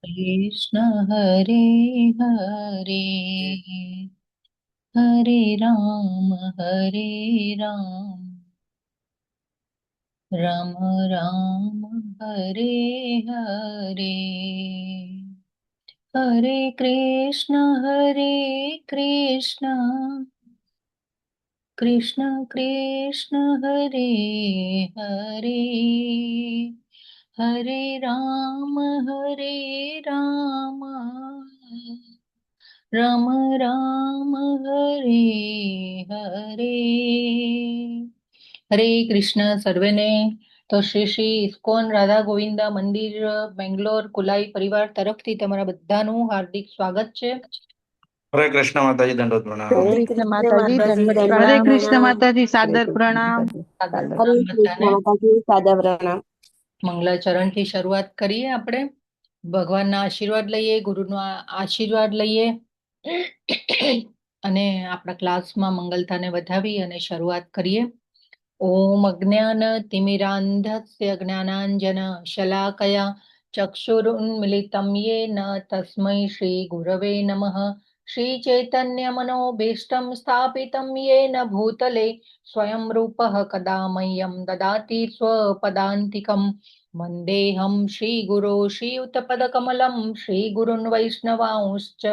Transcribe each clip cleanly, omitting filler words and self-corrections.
कृष्ण हरे हरे हरे राम राम राम हरे हरे हरे कृष्ण कृष्ण कृष्ण हरे हरे हरे राम राम राम हरे हरे हरे कृष्ण सर्वेने। તો શ્રી ઇસ્કોન રાધા ગોવિંદા મંદિર બેંગ્લોર કુલાઈ પરિવાર તરફથી તમારા બધાનું હાર્દિક સ્વાગત છે। હરે કૃષ્ણ માતાજી દંડોત હરે પ્રણામ। કૃષ્ણ માતાજી દંડવત હરે પ્રણામ. કૃષ્ણ માતાજી હરે સાદર કૃષ્ણ પ્રણામ। માતાજી સાદર સાદર પ્રણામ હરે કૃષ્ણ બધાને। માતાજી, સાદા પ્રણામ. મંગલાચરણ થી શરૂઆત કરીએ આપણે। ભગવાનના આશીર્વાદ લઈએ, ગુરુનો આશીર્વાદ લઈએ અને આપણા ક્લાસમાં મંગલતાને વધાવી અને શરૂઆત કરીએ। ઓમ અજ્ઞાન તિમિરાંધસ્ય જ્ઞાનાંજન શલાકયા ચક્ષુરુન્મિલિतं येन તસ્मै શ્રી ગુરવે નમઃ। શ્રી ચૈતન્ય મનોભીષ્ટં સ્થાપિतं येन ભૂતલે સ્વયં રૂપઃ કદા મह्यं દદાતિ સ્વપદાન્તિકम्। वन्देऽहं श्रीगुरो श्रीयुतपदकमलं श्रीगुरुन् वैष्णवांश्च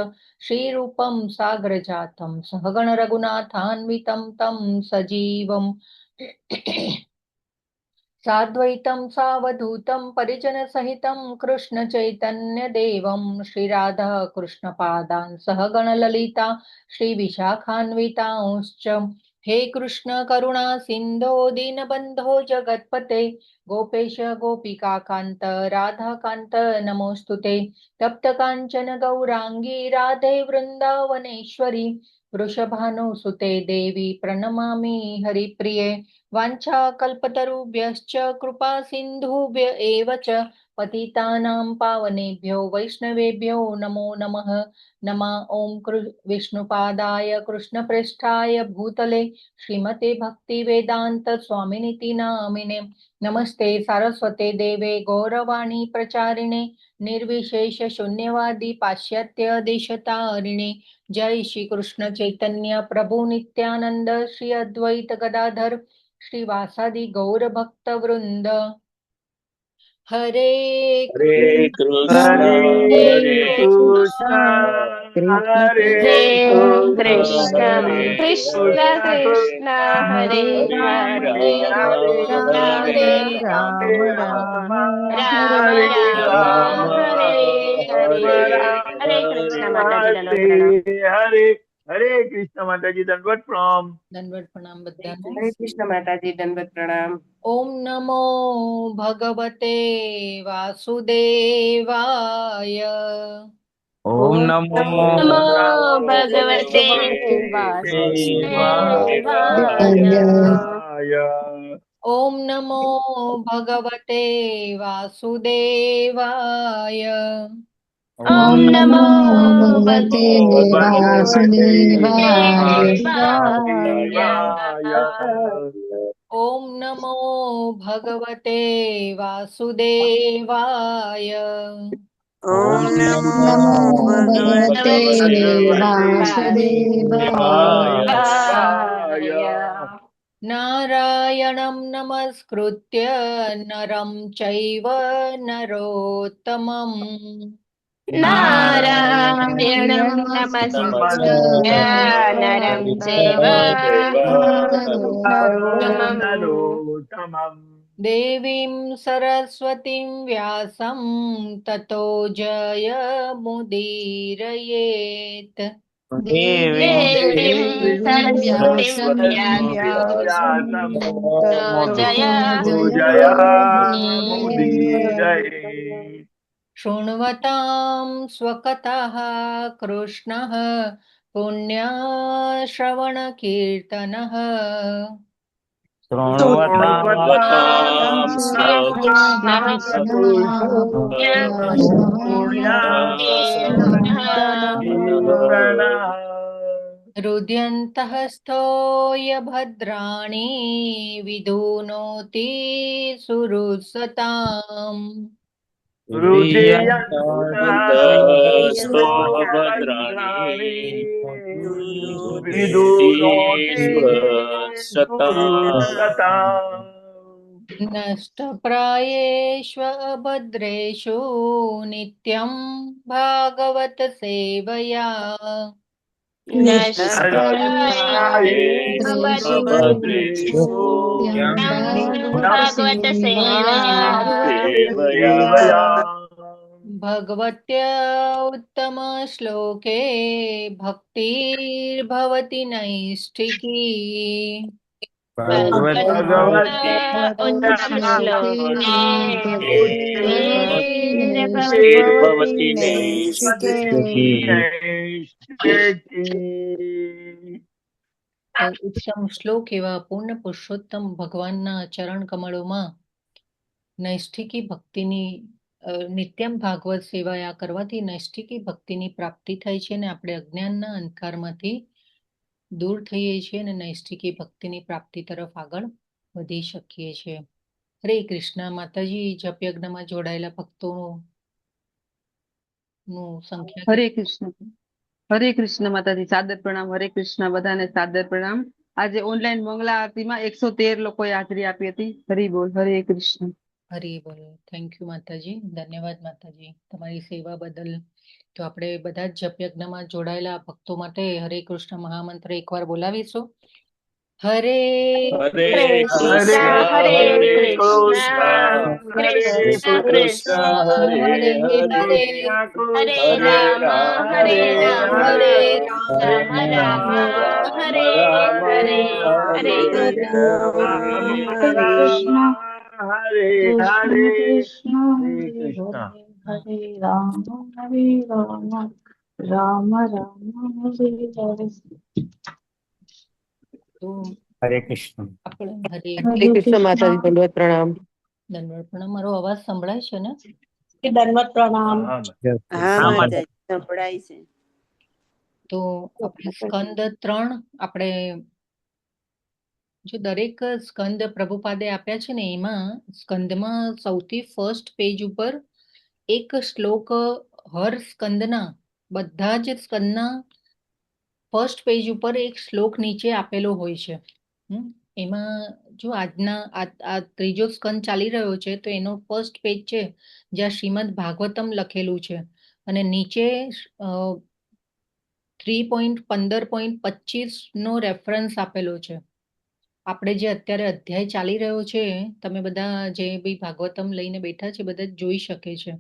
श्रीरूपं साग्रजातं सहगण रघुनाथान्वितं तं सजीवम् साद्वैतं सावधूतं परिजनसहितं कृष्णचैतन्यदेवं श्रीराधा कृष्णपादान् सहगण ललिता श्रीविशाखान्वितांश्च। हे कृष्ण करुणा सिन्धो दीनबन्धो जगत्पते गोपेश गोपिकान्त राधाकान्त नमोऽस्तु ते। तप्तकाञ्चन गौराङ्गी राधे वृन्दावनेश्वरी वृषभानुसुते देवी प्रणमामि हरिप्रिये। वाञ्छाकल्पतरुभ्यश्च कृपा सिन्धुभ्य एव च पतितानां पावनेभ्यो वैष्णवेभ्यो नमो नमः। नमः ॐ विष्णुपादाय कृष्णप्रेष्ठाय भूतले श्रीमते भक्तिवेदान्त स्वामिनिति नामिने। नमस्ते सारस्वते देवे गौरवाणी प्रचारिणे निर्विशेष शून्यवादी पाश्चात्य देशतारिणे। जय श्री कृष्ण चैतन्य प्रभु नित्यानंद श्री अद्वैत गदाधर श्रीवासादि गौर भक्त वृंद। हरे હરે कृष्ण કૃષ્ણ હરે હરે કૃષ્ણ કૃષ્ણ હરે કૃષ્ણ કૃષ્ણ કૃષ્ણ કૃષ્ણ હરે હરે હરે રામ રામ રાધે હરે રામ રામ રામ રામ હરે રામ રામ હરે હરે હરે હરે કૃષ્ણ માતાજી દંડવત રાધે પ્રણામ. હરે હરે કૃષ્ણ માતાજી દંડવત પ્રણામ। दंडवत प्रणाम बधाने। હરે કૃષ્ણ માતાજી દંડવત પ્રણામ. ओम नमो भगवते वासुदेवाय। ઓમ ઓમ નમો નમો ભગવતે વાસુદેવાય વાસુદેવાય. ओम नमो भगवते वासुदेवाय। ઓમ ઓમ નમો નમો ભગવતે ભગવતે વાસુદેવાય। દેવાય. ओम नमो भगवते वासुदेवाय। ઓમ ઓમ નમો નમો ભગવતે ભગવતે વાસુદેવાય। વાસુદેવાય. नारायणं नमस्कृत्य नरं चैव नरोत्तमम्। નારાયણં નારાયણ નમસ્કૃત્ય નરં ચૈવ નરોત્તમં. देवीं सरस्वतीं व्यासं ततो जयमुदीरयेत्। દેવીં દેવીં સરસ્વતીં વ્યાસં વ્યાસમ તતો જય જયમુદીરયेत्. મુદીરયે। शृण्वतां स्वकतः कृष्णः पुण्यश्रवणकीर्तनः। શૃણવતામ શૃણ્વતામ કૃષ્ણ પુણ્યશ્રવણકીર્તનઃ। हृद्यन्तः स्थो य भद्राणि विधुनोति सुहृत्सताम्। હૃદયંતસ્તો ભદ્રાણી વિદુનોતિ સુરસતા નષ્ટપ્રાયેષ્વ અભદ્રેષુ નિત્યં ભાગવત સેવયા ભાગવત સેવયા ભગવત્યા ઉત્તમ શ્લોકે ભક્તિર્ભવતિ નૈષ્ઠિકી ભગવતી તો ઉત્તમ શ્લોક એવા પૂર્ણ પુરુષોત્તમ ભગવાનના ચરણ કમળોમાં નૈષ્ઠિકી ભક્તિની નિત્યમ ભાગવત સેવા આ કરવાથી નૈષ્ઠિકી ભક્તિની પ્રાપ્તિ થાય છે અને આપણે અજ્ઞાનના અંધકારમાંથી દૂર થઈએ છીએ અને નૈષ્ઠિકી ભક્તિની પ્રાપ્તિ તરફ આગળ વધી શકીએ છીએ. હરે કૃષ્ણ. માતાજી જપ યજ્ઞમાં જોડાયેલા ભક્તોનું સંખ્યા હરે કૃષ્ણ માતાજી. સાદર પ્રણામ. હરે કૃષ્ણ. બધાને સાદર પ્રણામ. આજે ઓનલાઈન મંગલા આરતીમાં 113 લોકોએ હાજરી આપી હતી. હરી બોલ. હરે કૃષ્ણ. હરી બોલ. થેન્ક યુ માતાજી. ધન્યવાદ માતાજી તમારી સેવા બદલ. તો આપણે બધા જ જપ યજ્ઞમાં જોડાયેલા ભક્તો માટે હરે કૃષ્ણ મહામંત્ર એકવાર બોલાવીશું. હરે કૃષ્ણ હરે કૃષ્ણ કૃષ્ણ હરે હરે હરે હરે રામ હરે રામ હરે રામ રામ હરે હરે હરે કૃષ્ણ હરે હરે કૃષ્ણ હરે રામ હરે રામ રામ રામ હરે હરે. તો હરે કૃષ્ણ. આપણે હરે હરે કૃષ્ણ માતાજી. દંડવત પ્રણામ. દંડવત પ્રણામ. મારો અવાજ સંભળાય છે ને? દંડવત પ્રણામ. હા માતાજી. સંભળાય છે. તો આપણે સ્કંદ 3 આપણે જો દરેક સ્કંદ પ્રભુપાદે આપ્યા છે ને એમાં સ્કંદમાં સૌથી ફર્સ્ટ પેજ ઉપર એક શ્લોક હર સ્કંદના બધા જ સ્કંદના ફર્સ્ટ પેજ ઉપર એક શ્લોક નીચે આપેલો હોય છે. એમાં જો આ ત્રીજો સ્કંદ ચાલી રહ્યો છે તો એનો ફર્સ્ટ પેજ છે જ્યાં શ્રીમદ ભાગવતમ લખેલું છે અને નીચે 3.15.25 નો રેફરન્સ આપેલો છે. આપણે જે અત્યારે અધ્યાય ચાલી રહ્યો છે તમે બધા જે બી ભાગવતમ લઈને બેઠા છે બધા જોઈ શકે છે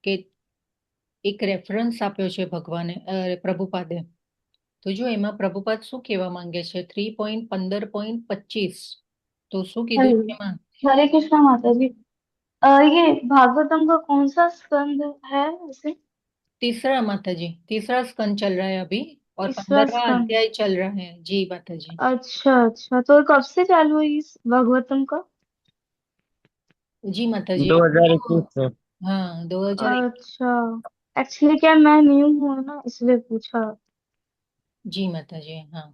કે એક રેફરન્સ આપ્યો છે ભગવાને પ્રભુપાદે. તો જો એમાં પ્રભુપાદ શું કહેવા માંગે છે 3.15.25 તો શું કીધું છે એમાં? हरे कृष्णा माता जी. ये भागवतम का कौन सा स्कंद है वैसे? तीसरा माताजी. तीसरा स्कंद चल रहा है अभी और तीसरा 15वां स्कंद. अध्याय चल रहा है जी माताजी. अच्छा अच्छा. तो कब से चालू है इस भागवतम का? जी माताजी. 2021 से. हाँ 2021. अच्छा. एक्चुअली क्या मैं न्यू हूँ ना इसलिए पूछा. જી માતાજી. હા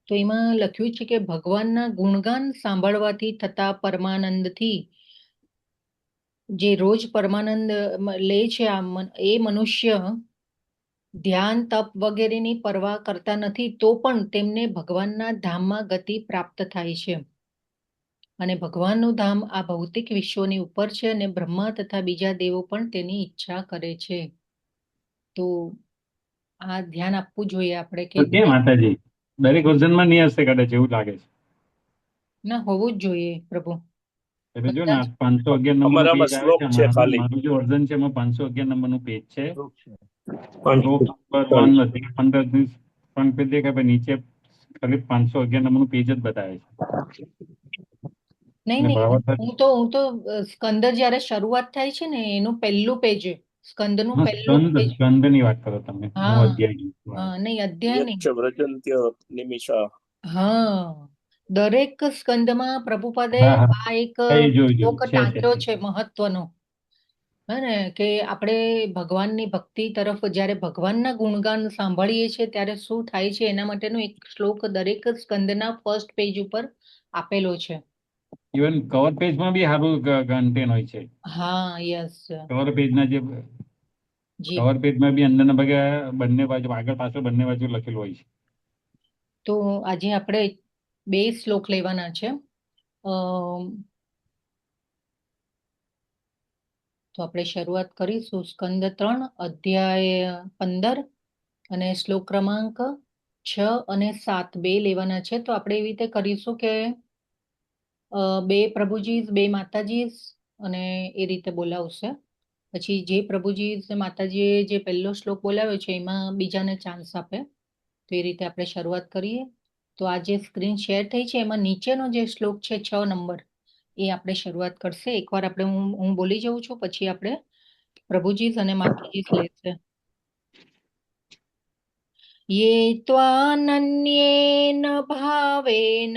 તો એમાં લખ્યું છે કે ભગવાનના ગુણગાન સાંભળવાથી થતા પરમાનંદથી જે રોજ પરમાનંદ લે છે એ મનુષ્ય ધ્યાન તપ વગેરેની પરવા કરતા નથી તો પણ તેમને ભગવાનના ધામમાં ગતિ પ્રાપ્ત થાય છે અને ભગવાનનું ધામ આ ભૌતિક વિશ્વની ઉપર છે અને બ્રહ્મા તથા બીજા દેવો પણ તેની ઈચ્છા કરે છે. તો આ ધ્યાન આપવું જોઈએ આપણે કે માતાજી દરેક વર્ઝનમાં નહીં હશે કદાચ એવું લાગે છે. ના હોવું જ જોઈએ પ્રભુ. એટલે જો ને 511 નંબરનું અમારામાં પેજ આવે શ્લોક છે. છે ખાલી. મારું જે વર્ઝન છે એમાં 511 નંબરનું પેજ છે. પણ શ્લોક નંબર 1 નથી 15 પણ પેજ દેખાય પણ નીચે ખાલી 511 નંબરનું પેજ જ બતાવે છે. નહીં અને નહીં ભાવાર્થ હું તો સ્કંદ જ્યારે શરૂઆત થાય છે ને એનું પહેલું પેજ સ્કંદનું હા, પહેલું પેજ. સ્કંદની વાત કરો તમે. હું હા અધ્યાયની વાત. હા નહીં અધ્યાય નહીં. યચ્છ વ્રજન્ત્ય નિમિષા. હા દરેક સ્કંદમાં પ્રભુપાદે હા હા આ એક એ જોયું શ્લોક છે ટાંક્યો છે મહત્વનો. હે ને કે આપણે ભગવાનની ભક્તિ તરફ જ્યારે ભગવાનના ગુણગાન સાંભળીએ છીએ ત્યારે શું થાય છે એના માટેનો એક શ્લોક દરેક સ્કંદના ફર્સ્ટ પેજ ઉપર આપેલો છે. ઇવન કવર પેજમાં બી સારું કન્ટેન્ટ હોય છે. હા, યસ કવર પેજના જે જી. કવર પેજમાં બી અંદરના ભાગે બંને બાજુ આગળ પાછળ બંને બાજુ લખેલું હોય છે. તો આજે આપણે 2 શ્લોક લેવાના છે. તો આપણે શરૂઆત કરીશું સ્કંદ 3 અધ્યાય 15 અને શ્લોક ક્રમાંક 6 અને 7 બે લેવાના છે. તો આપણે એવી રીતે કરીશું કે 2 પ્રભુજી 2 માતાજી અને એ રીતે બોલાવશે. પછી જે પ્રભુજી માતાજીએ જે પહેલો શ્લોક બોલાવ્યો છે એમાં બીજાને ચાન્સ આપે. તો એ રીતે આપણે શરૂઆત કરીએ. તો આ જે સ્ક્રીન શેર થઈ છે એમાં નીચેનો જે શ્લોક છે 6 નંબર એ આપણે શરૂઆત કરશે. એકવાર આપણે હું બોલી જાઉં છું પછી આપણે પ્રભુજી અને માતાજી લેશે. ये त्वानन्येन भावेन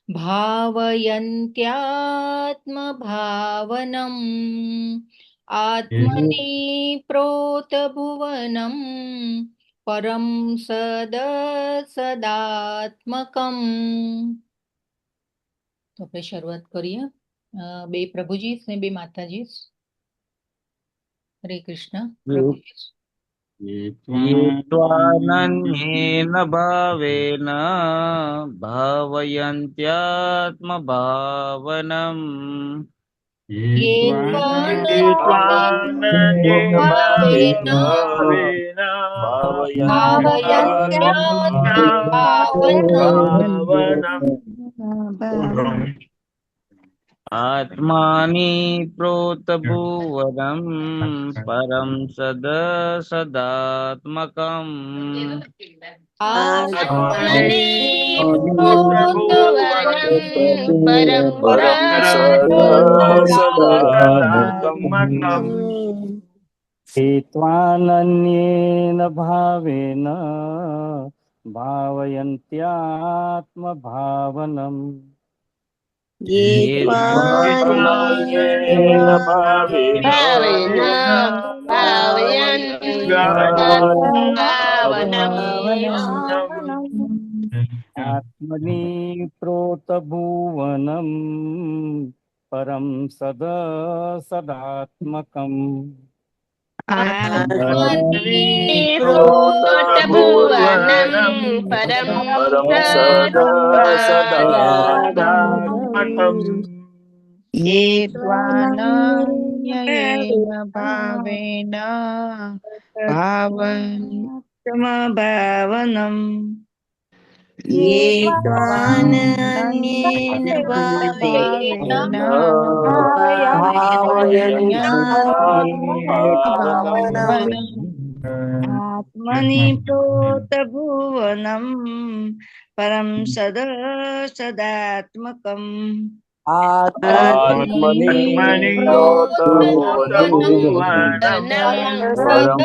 भावयन्त्यात्मभावनम् आत्मनि प्रोतभुवनं परं सदात्मकम्. તો આપણે શરૂઆત કરીએ. 2 પ્રભુજી ને 2 માતાજી. હરે કૃષ્ણ. પ્રભુજી. ये त्वानन्येन भावेन भावयन्त्यात्मभावनम् ये ये त्वानन्येन भावेन भावेन भावयन्त्यात्मभावनम् आत्मानि प्रोतभुवनं परं सदात्मकम् आत्मनि प्रोतभुवनं परं सदात्मकम् त्वानन्येन भावेन भावयन्त्यात्मभावनम् ये त्वानन्येन भावेन आत्मनि प्रोतभुवनं परं सदात्मकम् आत्मनि प्रोतभुवनं परं सदात्मकम् ये त्वानन्येन भावेन भावनम् ये त्वानन्येन भावेन आत्मनि प्रोतभुवनं परं सदात्मकम् आत्मनि प्रोतभुवनं परं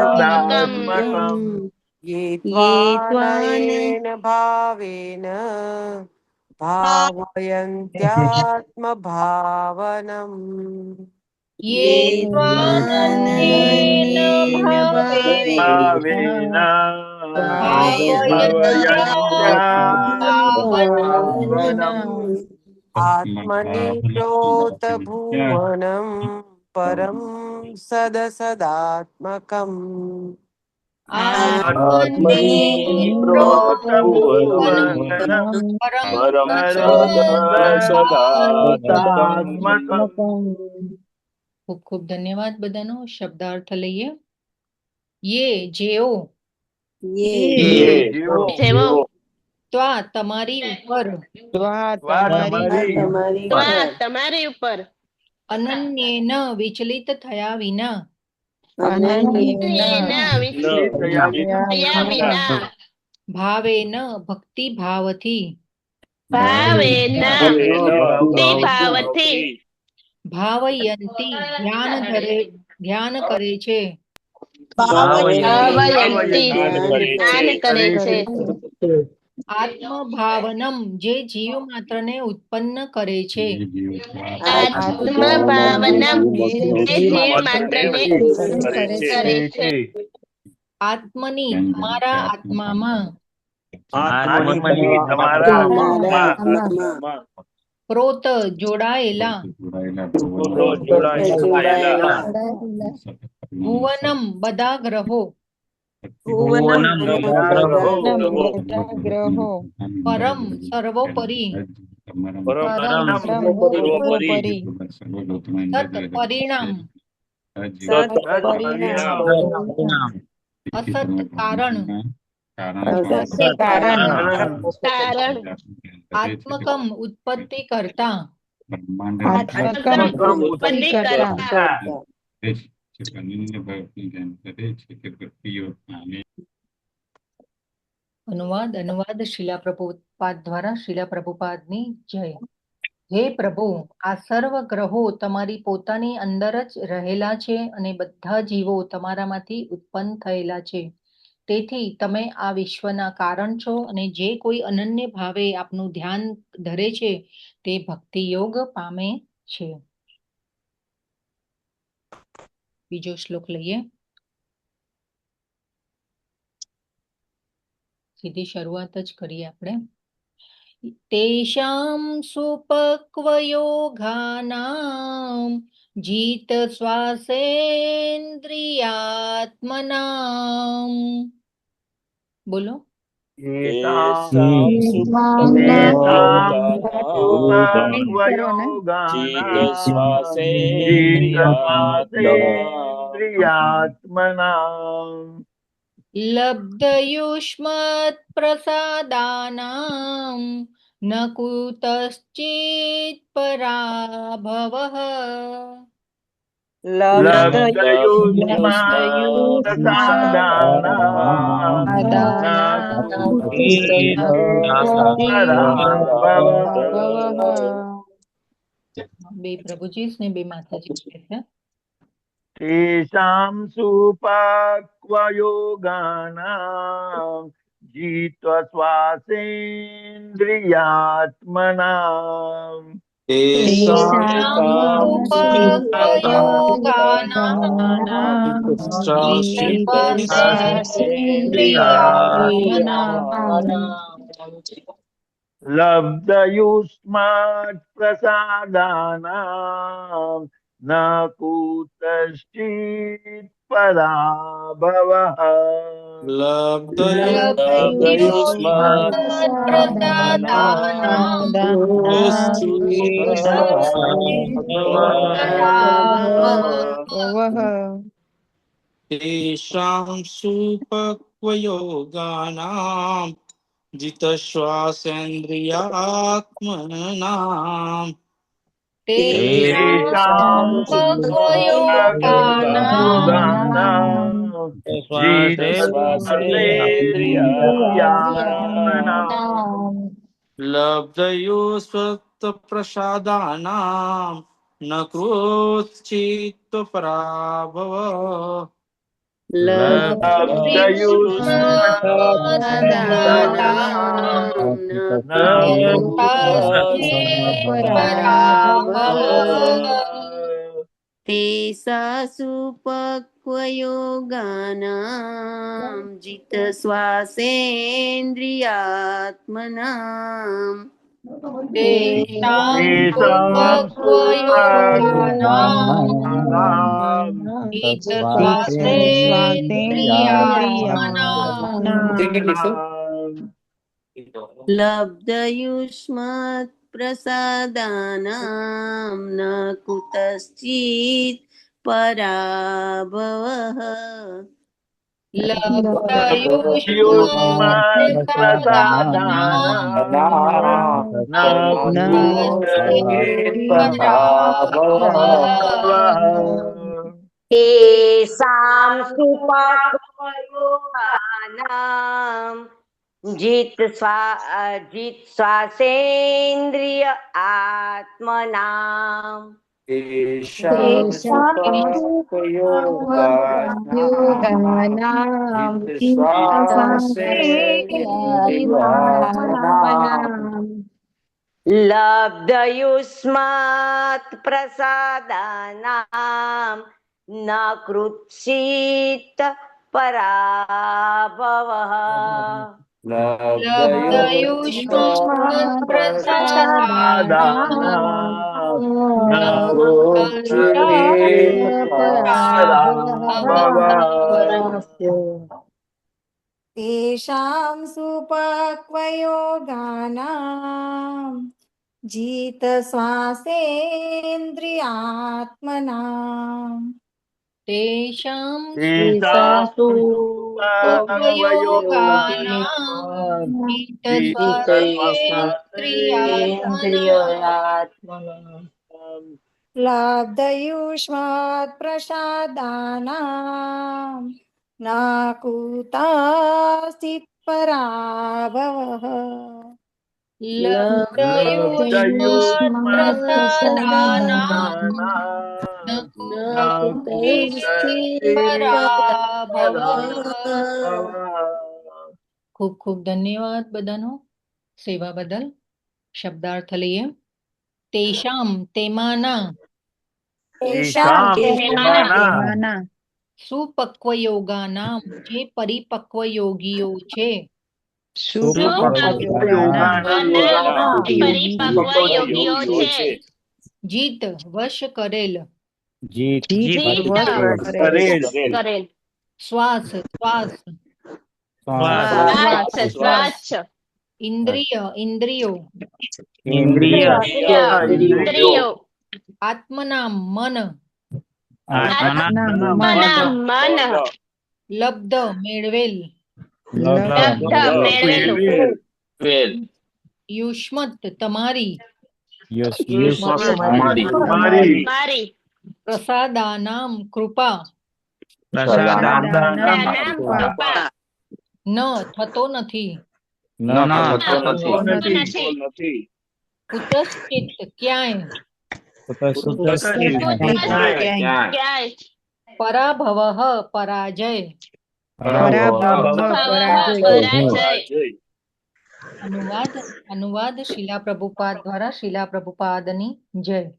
सदात्मकम् ये त्वानन्येन भावेन भावयन्त्यात्मभावनम् ये त्वानन्येन भावेन भावयन्त्यात्मभावनम् आत्मनि प्रोतभुवनं परं सदात्मकम् आत्मनि प्रोतभुवनं परं सदात्मकम्. ખૂબ ખૂબ ધન્યવાદ બધાનો. શબ્દાર્થ લઈએ. ये જેઓ ત્વા તમારી ઉપર તમારી ઉપર અનન્યેન વિચલિત થયા વિના ભાવેન ભક્તિ ભાવથી ભાવયંતી ધ્યાન કરે છે આત્મભાવનમ જે જીવ માત્રને ઉત્પન્ન કરે છે આત્મની તમારા આત્મામાં આત્મનિ તમારા આત્મા પ્રોત જોડાયેલા જોડાયેલા ભુવનમ બધા ગ્રહો ભુવનમ બધા ગ્રહો ગ્રહો પરમ સર્વોપરી પરમ સર્વોપરી સત પરિણામ સત પરિણામ અસત કારણ કારણ કારણ આત્મકમ ઉત્પત્તિ કરતા આત્મકમ ઉત્પત્તિ કરતા અનુવાદ શીલા પ્રભુપાદ દ્વારા શીલા પ્રભુપાદની જય. હે પ્રભુ, આ સર્વ ગ્રહો તમારી પોતાની અંદર જ રહેલા છે અને બધા જીવો તમારામાંથી ઉત્પન્ન થયેલા છે. તેથી તમે આ વિશ્વના કારણ છો અને જે કોઈ અનન્ય ભાવે આપનું ધ્યાન ધરે છે તે ભક્તિ યોગ પામે છે. બીજો શ્લોક લઈએ. સીધી શરૂઆત જ કરીએ આપણે. તેષાં સુપક્વયોગાનાં જીત શ્વાસેન્દ્રિયાત્મનાં. બોલો. લબ્ધયુષ્મત પ્રસાદાનાં ન કુતશ્ચિત પરાભવઃ. બે પ્રભુજી ને બે માતાજી છે. તેષાં સુપક્વયોગાનાં જીત્વા શ્વાસેન્દ્રિયાત્મનાં લબ્ધયુષ્મત પ્રસાદાનાં ન કુતશ્ચિત પરાભવઃ. તેષાં સુપક્વયોગાનાં જીતશ્વાસેન્દ્રિયાત્મનાં લબ્ધયુષ્મત પ્રસાદાનાં ન કૃચ્છિત પરાભવઃ. તેષા સુપક્વયોગાનાં જીત શ્વાસેન્દ્રિયાત્મનાં લબ્ધયુષ્મત પ્રસાદાનાં ન કુતશ્ચિત પરાભવઃ. તેષાં સુપક્વયોગાનાં જીત શ્વાસેન્દ્રિય આત્મનાં લબ્ધયુષ્મત પ્રસાદાનાં ન કૃચ્છિત પરાભવઃ. લબ્ધયુષ્મત્ પ્રસાદાનાં ન કૃચ્છિત પરાભવઃ. તેષાં સુપક્વયોગાનાં જીત શ્વાસેન્દ્રિયાત્મનાં તેષાં તેષાં સુપયોગાનાં જીતસ્વાસેન્દ્રિયાત્મનઃ લબ્ધયુષ્મત્ પ્રસાદાનાં નાકુતાસ્તિત પરાભવઃ લબ્ધયુષ્મત્ પ્રસાદાનાં ન કુતશ્ચિત પરાભવઃ. ખૂબ ખૂબ ધન્યવાદ બધાનો સેવા બદલ. શબ્દાર્થ લઈએ. તેષામ તેમાંના સુપક્વ યોગાનામ જે પરિપક્વ યોગીઓ છે. જીત વશ કરેલ શ્વાસ શ્વાસ ઇન્દ્રિયો આત્મના મન લબ્ધ મેળવેલ યુષ્મત તમારી પ્રસાદાનામ કૃપા ન થતો નથી કુતશ્ચિત ક્યાંય પરાભવઃ પરાજય અનુવાદ શીલા પ્રભુપાદ દ્વારા શીલા પ્રભુપાદની જય.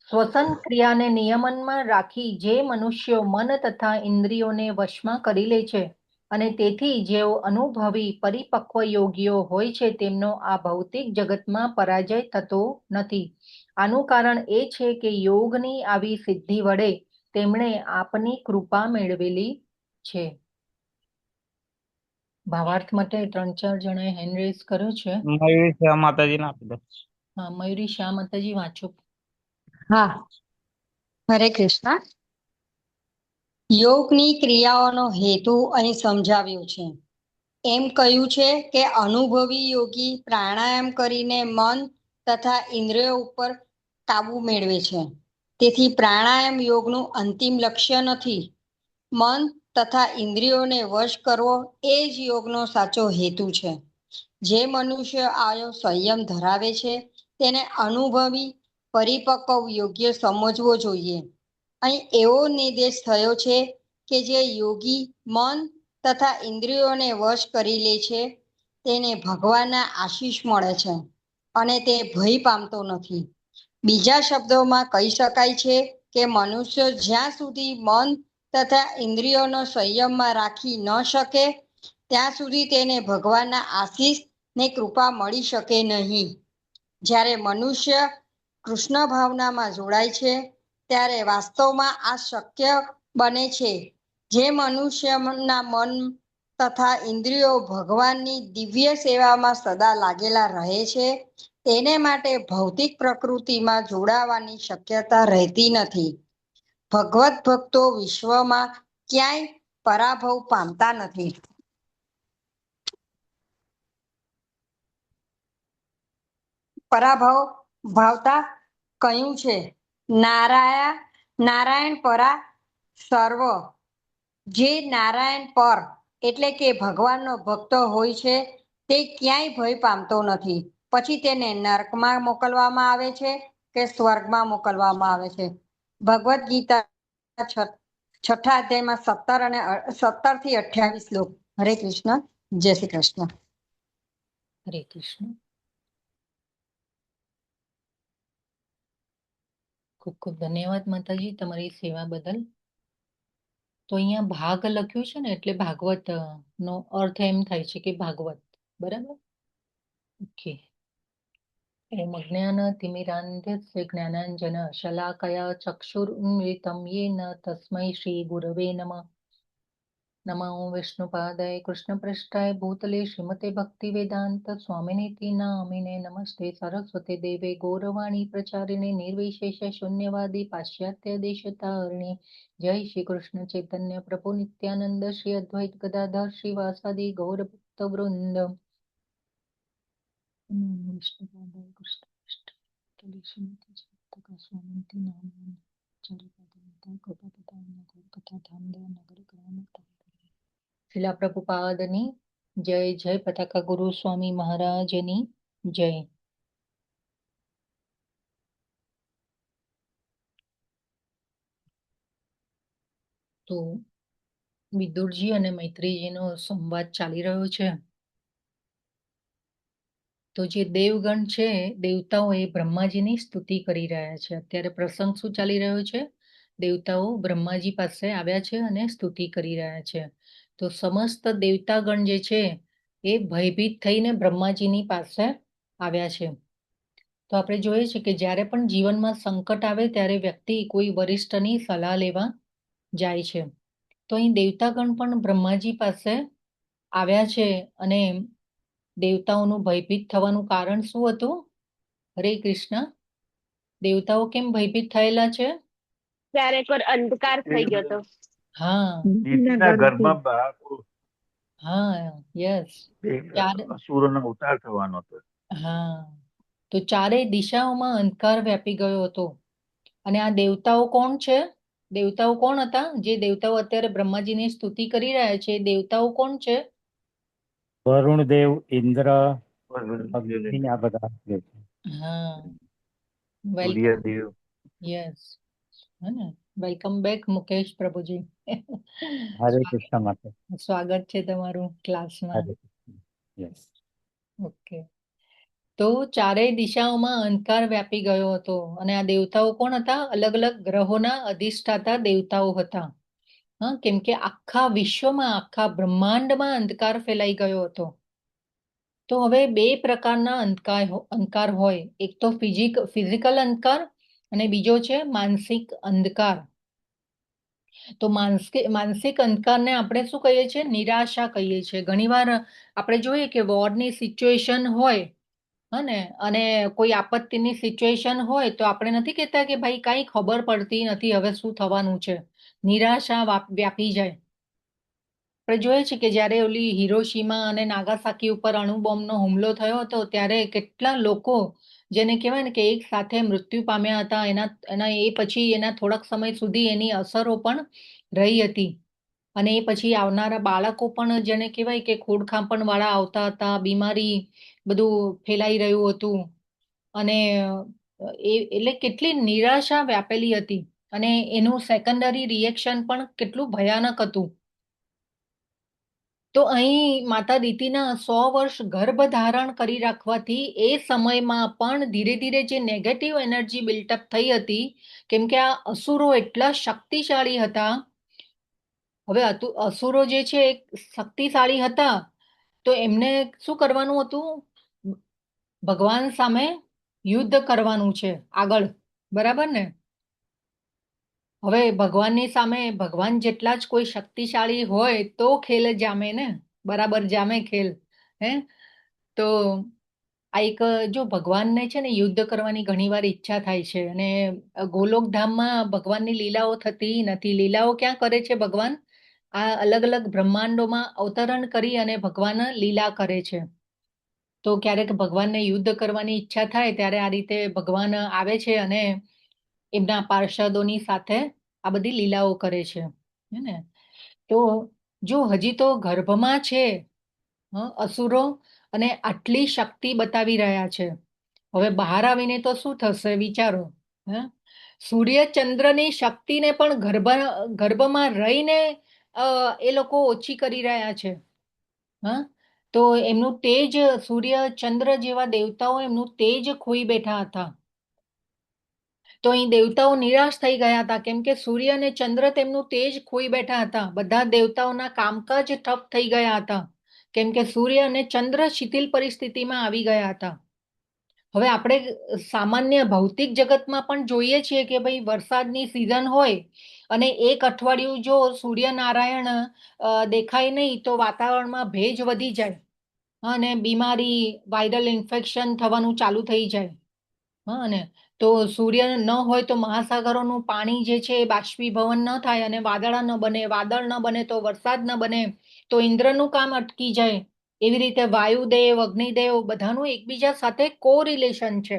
શ્વસન ક્રિયાને નિયમનમાં રાખી જે મનુષ્યો મન તથા ઇન્દ્રિયોને વશમાં કરી લે છે અને તેથી જેઓ અનુભવી પરિપક્વ યોગીઓ હોય છે તેમનો આ ભૌતિક જગતમાં પરાજય થતો નથી. આનું કારણ એ છે કે યોગની આવી સિદ્ધિ વડે તેમણે આપની કૃપા મેળવેલી છે. ભાવાર્થ માટે 3-4 જણાએ હેન્ડ રેઝ કર્યો છે. મયુરી શાહ માતાજીને આપી દો. હા, મયુરી શાહ માતાજી વાંચો. હા, હરે કૃષ્ણ. યોગની ક્રિયાઓનો હેતુ અહીં સમજાવ્યો છે. એમ કહ્યું છે કે અનુભવી યોગી પ્રાણાયામ કરીને મન તથા ઇન્દ્રિયો ઉપર કાબુ મેળવે છે. તેથી પ્રાણાયામ યોગનું અંતિમ લક્ષ્ય નથી. મન તથા ઇન્દ્રિયોને વશ કરવો એ જ યોગનો સાચો હેતુ છે. જે મનુષ્ય આયો સંયમ ધરાવે છે તેને અનુભવી પરિપક્વ યોગ્ય સમજવો જોઈએ. અહીં એવો નિર્દેશ થયો છે કે જે યોગી મન તથા ઇન્દ્રિયોને વશ કરી લે છે તેને ભગવાનના આશીષ મળે છે અને તે ભય પામતો નથી. બીજા શબ્દોમાં કહી શકાય છે કે મનુષ્ય જ્યાં સુધી મન તથા ઇન્દ્રિયોનો સંયમમાં રાખી ન શકે ત્યાં સુધી તેને ભગવાનના આશીષ ને કૃપા મળી શકે નહીં. જ્યારે મનુષ્ય કૃષ્ણ ભાવનામાં જોડાય છે ત્યારે વાસ્તવમાં આ શક્ય બને છે. જે મનુષ્યના મન તથા ઇન્દ્રિયો ભગવાનની દિવ્ય સેવામાં સદા લાગેલા રહે છે તેને માટે ભૌતિક પ્રકૃતિમાં જોડાવાની શક્યતા રહેતી નથી. ભગવત ભક્તો વિશ્વમાં ક્યાંય પરાભવ પામતા નથી. પરાભવ ભાવતા કહ્યું છે નારાયણ પરા સર્વ. જે નારાયણ પર એટલે કે ભગવાનનો ભક્ત હોય છે તે ક્યાંય ભય પામતો નથી. પછી તેને નરકમાં મોકલવામાં આવે છે કે સ્વર્ગમાં મોકલવામાં આવે છે. ભગવદ્ ગીતા 6ઠા અધ્યાયમાં 17 થી 28 શ્લોક. હરે કૃષ્ણ. જય શ્રી કૃષ્ણ. હરે કૃષ્ણ. ખૂબ ખૂબ ધન્યવાદ માતાજી તમારી સેવા બદલ. તો અહીંયા ભાગ લખ્યું છે ને એટલે ભાગવત નો અર્થ એમ થાય છે કે ભાગવત. બરાબર? ઓકે. ઓમ અજ્ઞાનતિમિરાન્ધસ્ય જ્ઞાનાંજન શલાકયા ચક્ષુરુન્મિલિतं येन તસ્મૈ શ્રી ગુરવે નમઃ. નમો વિષ્ણુપાદાય કૃષ્ણપૃષ્ઠાય ભૂતલે શ્રીમતે ભક્તિવેદાંત સ્વામિનીતિ નામિને નમસ્તે સરસ્વતી દેવે ગૌરવાણી પ્રચારિણે નિર્વિશેષ શૂન્યવાદી પાશ્ચાત્ય દેશતારિણે. જય શ્રી કૃષ્ણ ચૈતન્ય પ્રભુ નિત્યાનંદ શ્રી અદ્વૈત ગદાધર શ્રીવાસાદિ ગૌર ભક્ત વૃંદ. વિષ્ણુપાદાય કૃષ્ણપૃષ્ઠાય શ્રીમતે સ્વામિનીતિ નામિને શિલા પ્રભુપાદની જય. જય પતાકા ગુરુ સ્વામી મહારાજની જય. તો વિદુરજી અને મૈત્રીજીનો સંવાદ ચાલી રહ્યો છે. તો જે દેવગણ છે, દેવતાઓ એ બ્રહ્માજીની સ્તુતિ કરી રહ્યા છે. અત્યારે પ્રસંગ શું ચાલી રહ્યો છે? દેવતાઓ બ્રહ્માજી પાસે આવ્યા છે અને સ્તુતિ કરી રહ્યા છે. તો સમસ્ત દેવતાગણ જે છે એ ભયભીત થઈને બ્રહ્માજીની પાસે આવ્યા છે. તો આપણે જોઈએ છે કે જ્યારે પણ જીવનમાં સંકટ આવે ત્યારે વ્યક્તિ કોઈ વરિષ્ઠની સલાહ લેવા જાય છે. તો અહીં દેવતાગણ પણ બ્રહ્માજી પાસે આવ્યા છે અને દેવતાઓનું ભયભીત થવાનું કારણ શું હતું? હરે કૃષ્ણ. દેવતાઓ કેમ ભયભીત થયેલા છે? ક્યારેક અંધકાર થઈ ગયો હતો. હા દીતીના ઘરમાં બાળકો હા યસ. અસુરોનો અવતાર થવાનો હતો. હા, તો ચારેય દિશાઓમાં અંધકાર વ્યાપી ગયો હતો. અને આ દેવતાઓ કોણ છે? દેવતાઓ કોણ હતા? જે દેવતાઓ અત્યારે બ્રહ્માજીની સ્તુતિ કરી રહ્યા છે, દેવતાઓ કોણ છે? વરુણ દેવ, ઇન્દ્ર, અગ્નિ, આ બધા છે. હા, સૂર્યદેવ. યસ. વેલકમ બેક મુકેશ પ્રભુજી. હરે કૃષ્ણ માતા. સ્વાગત છે તમારું ક્લાસમાં. હરે કૃષ્ણ. યસ. ઓકે. તો ચારેય દિશાઓમાં અંધકાર વ્યાપી ગયો હતો અને આ દેવતાઓ કોણ હતા? અલગ અલગ ગ્રહોના અધિષ્ઠાતા દેવતાઓ હતા. હા, કેમ કે આખા વિશ્વમાં, આખા બ્રહ્માંડમાં અંધકાર ફેલાઈ ગયો હતો. તો હવે બે પ્રકારના અંધકાર હોય. એક તો ફિઝિકલ અંધકાર અને બીજો છે માનસિક અંધકાર. તો માનસિક અંધકારને આપણે શું કહીએ છીએ? નિરાશા કહીએ છીએ. ઘણીવાર આપણે જોઈએ કે વોરની સિચ્યુએશન હોય અને કોઈ આપત્તિની સિચ્યુએશન હોય તો આપણે નથી કહેતા કે ભાઈ કાંઈ ખબર પડતી નથી, હવે શું થવાનું છે. નિરાશા વ્યાપી જાય. આપણે જોઈએ છે કે જ્યારે ઓલી હિરોશીમા અને નાગાસાકી ઉપર અણુબોમ્બનો હુમલો થયો હતો ત્યારે કેટલા લોકો, જેને કહેવાય ને કે એક સાથે મૃત્યુ પામ્યા હતા, એના એ પછી એના થોડાક સમય સુધી એની અસરો પણ રહી હતી. અને એ પછી આવનારા બાળકો પણ જેને કહેવાય કે ખોડખાંપણ વાળા આવતા હતા, બીમારી બધું ફેલાઈ રહ્યું હતું. અને એટલે કેટલી નિરાશા વ્યાપેલી હતી અને એનું સેકન્ડરી રિએક્શન પણ કેટલું ભયાનક હતું. તો અહીં માતા દીતીના 100 વર્ષ ગર્ભ ધારણ કરી રાખવાથી એ સમયમાં પણ ધીરે ધીરે જે નેગેટિવ એનર્જી બિલ્ટઅપ થઈ હતી, કેમ કે આ અસુરો એટલા શક્તિશાળી હતા. હવે અસુરો જે છે શક્તિશાળી હતા તો એમને શું કરવાનું હતું? ભગવાન સામે યુદ્ધ કરવાનું છે આગળ. બરાબર ને? હવે ભગવાનની સામે ભગવાન જેટલા જ કોઈ શક્તિશાળી હોય તો ખેલ જામે ને, બરાબર જામે ખેલ. તો આ એક જો ભગવાનને છે ને યુદ્ધ કરવાની ઘણીવાર ઈચ્છા થાય છે અને ગોલોકધામમાં ભગવાનની લીલાઓ થતી નથી. લીલાઓ ક્યાં કરે છે ભગવાન? આ અલગ અલગ બ્રહ્માંડોમાં અવતરણ કરી અને ભગવાન લીલા કરે છે. તો ક્યારેક ભગવાનને યુદ્ધ કરવાની ઈચ્છા થાય ત્યારે આ રીતે ભગવાન આવે છે અને એમના પાર્ષદોની સાથે આ બધી લીલાઓ કરે છે. ને તો જો હજી તો ગર્ભમાં છે અસુરો અને આટલી શક્તિ બતાવી રહ્યા છે, હવે બહાર આવીને તો શું થશે વિચારો. સૂર્ય ચંદ્રની શક્તિને પણ ગર્ભમાં રહીને એ લોકો ઓછી કરી રહ્યા છે. તો એમનું તેજ, સૂર્ય ચંદ્ર જેવા દેવતાઓ એમનું તેજ ખોઈ બેઠા હતા. તો અહીં દેવતાઓ નિરાશ થઈ ગયા હતા, કેમ કે સૂર્ય અને ચંદ્ર તેમનું તેજ ખોઈ બેઠા હતા. બધા દેવતાઓના કામકાજ ઠપ થઈ ગયા હતા, કેમ કે સૂર્ય અને ચંદ્ર શિથિલ પરિસ્થિતિમાં આવી ગયા હતા. હવે આપણે સામાન્ય ભૌતિક જગતમાં પણ જોઈએ છીએ કે ભાઈ વરસાદની સિઝન હોય અને એક અઠવાડિયું જો સૂર્યનારાયણ દેખાય નહીં તો વાતાવરણમાં ભેજ વધી જાય અને બીમારી, વાયરલ ઇન્ફેક્શન થવાનું ચાલુ થઈ જાય. અને તો સૂર્ય ન હોય તો મહાસાગરોનું પાણી જે છે એ બાષ્પીભવન ન થાય અને વાદળા ન બને, વાદળ ન બને તો વરસાદ ન બને, તો ઇન્દ્રનું કામ અટકી જાય. એવી રીતે વાયુદેવ, અગ્નિદેવ બધાનું એકબીજા સાથે કોરિલેશન છે.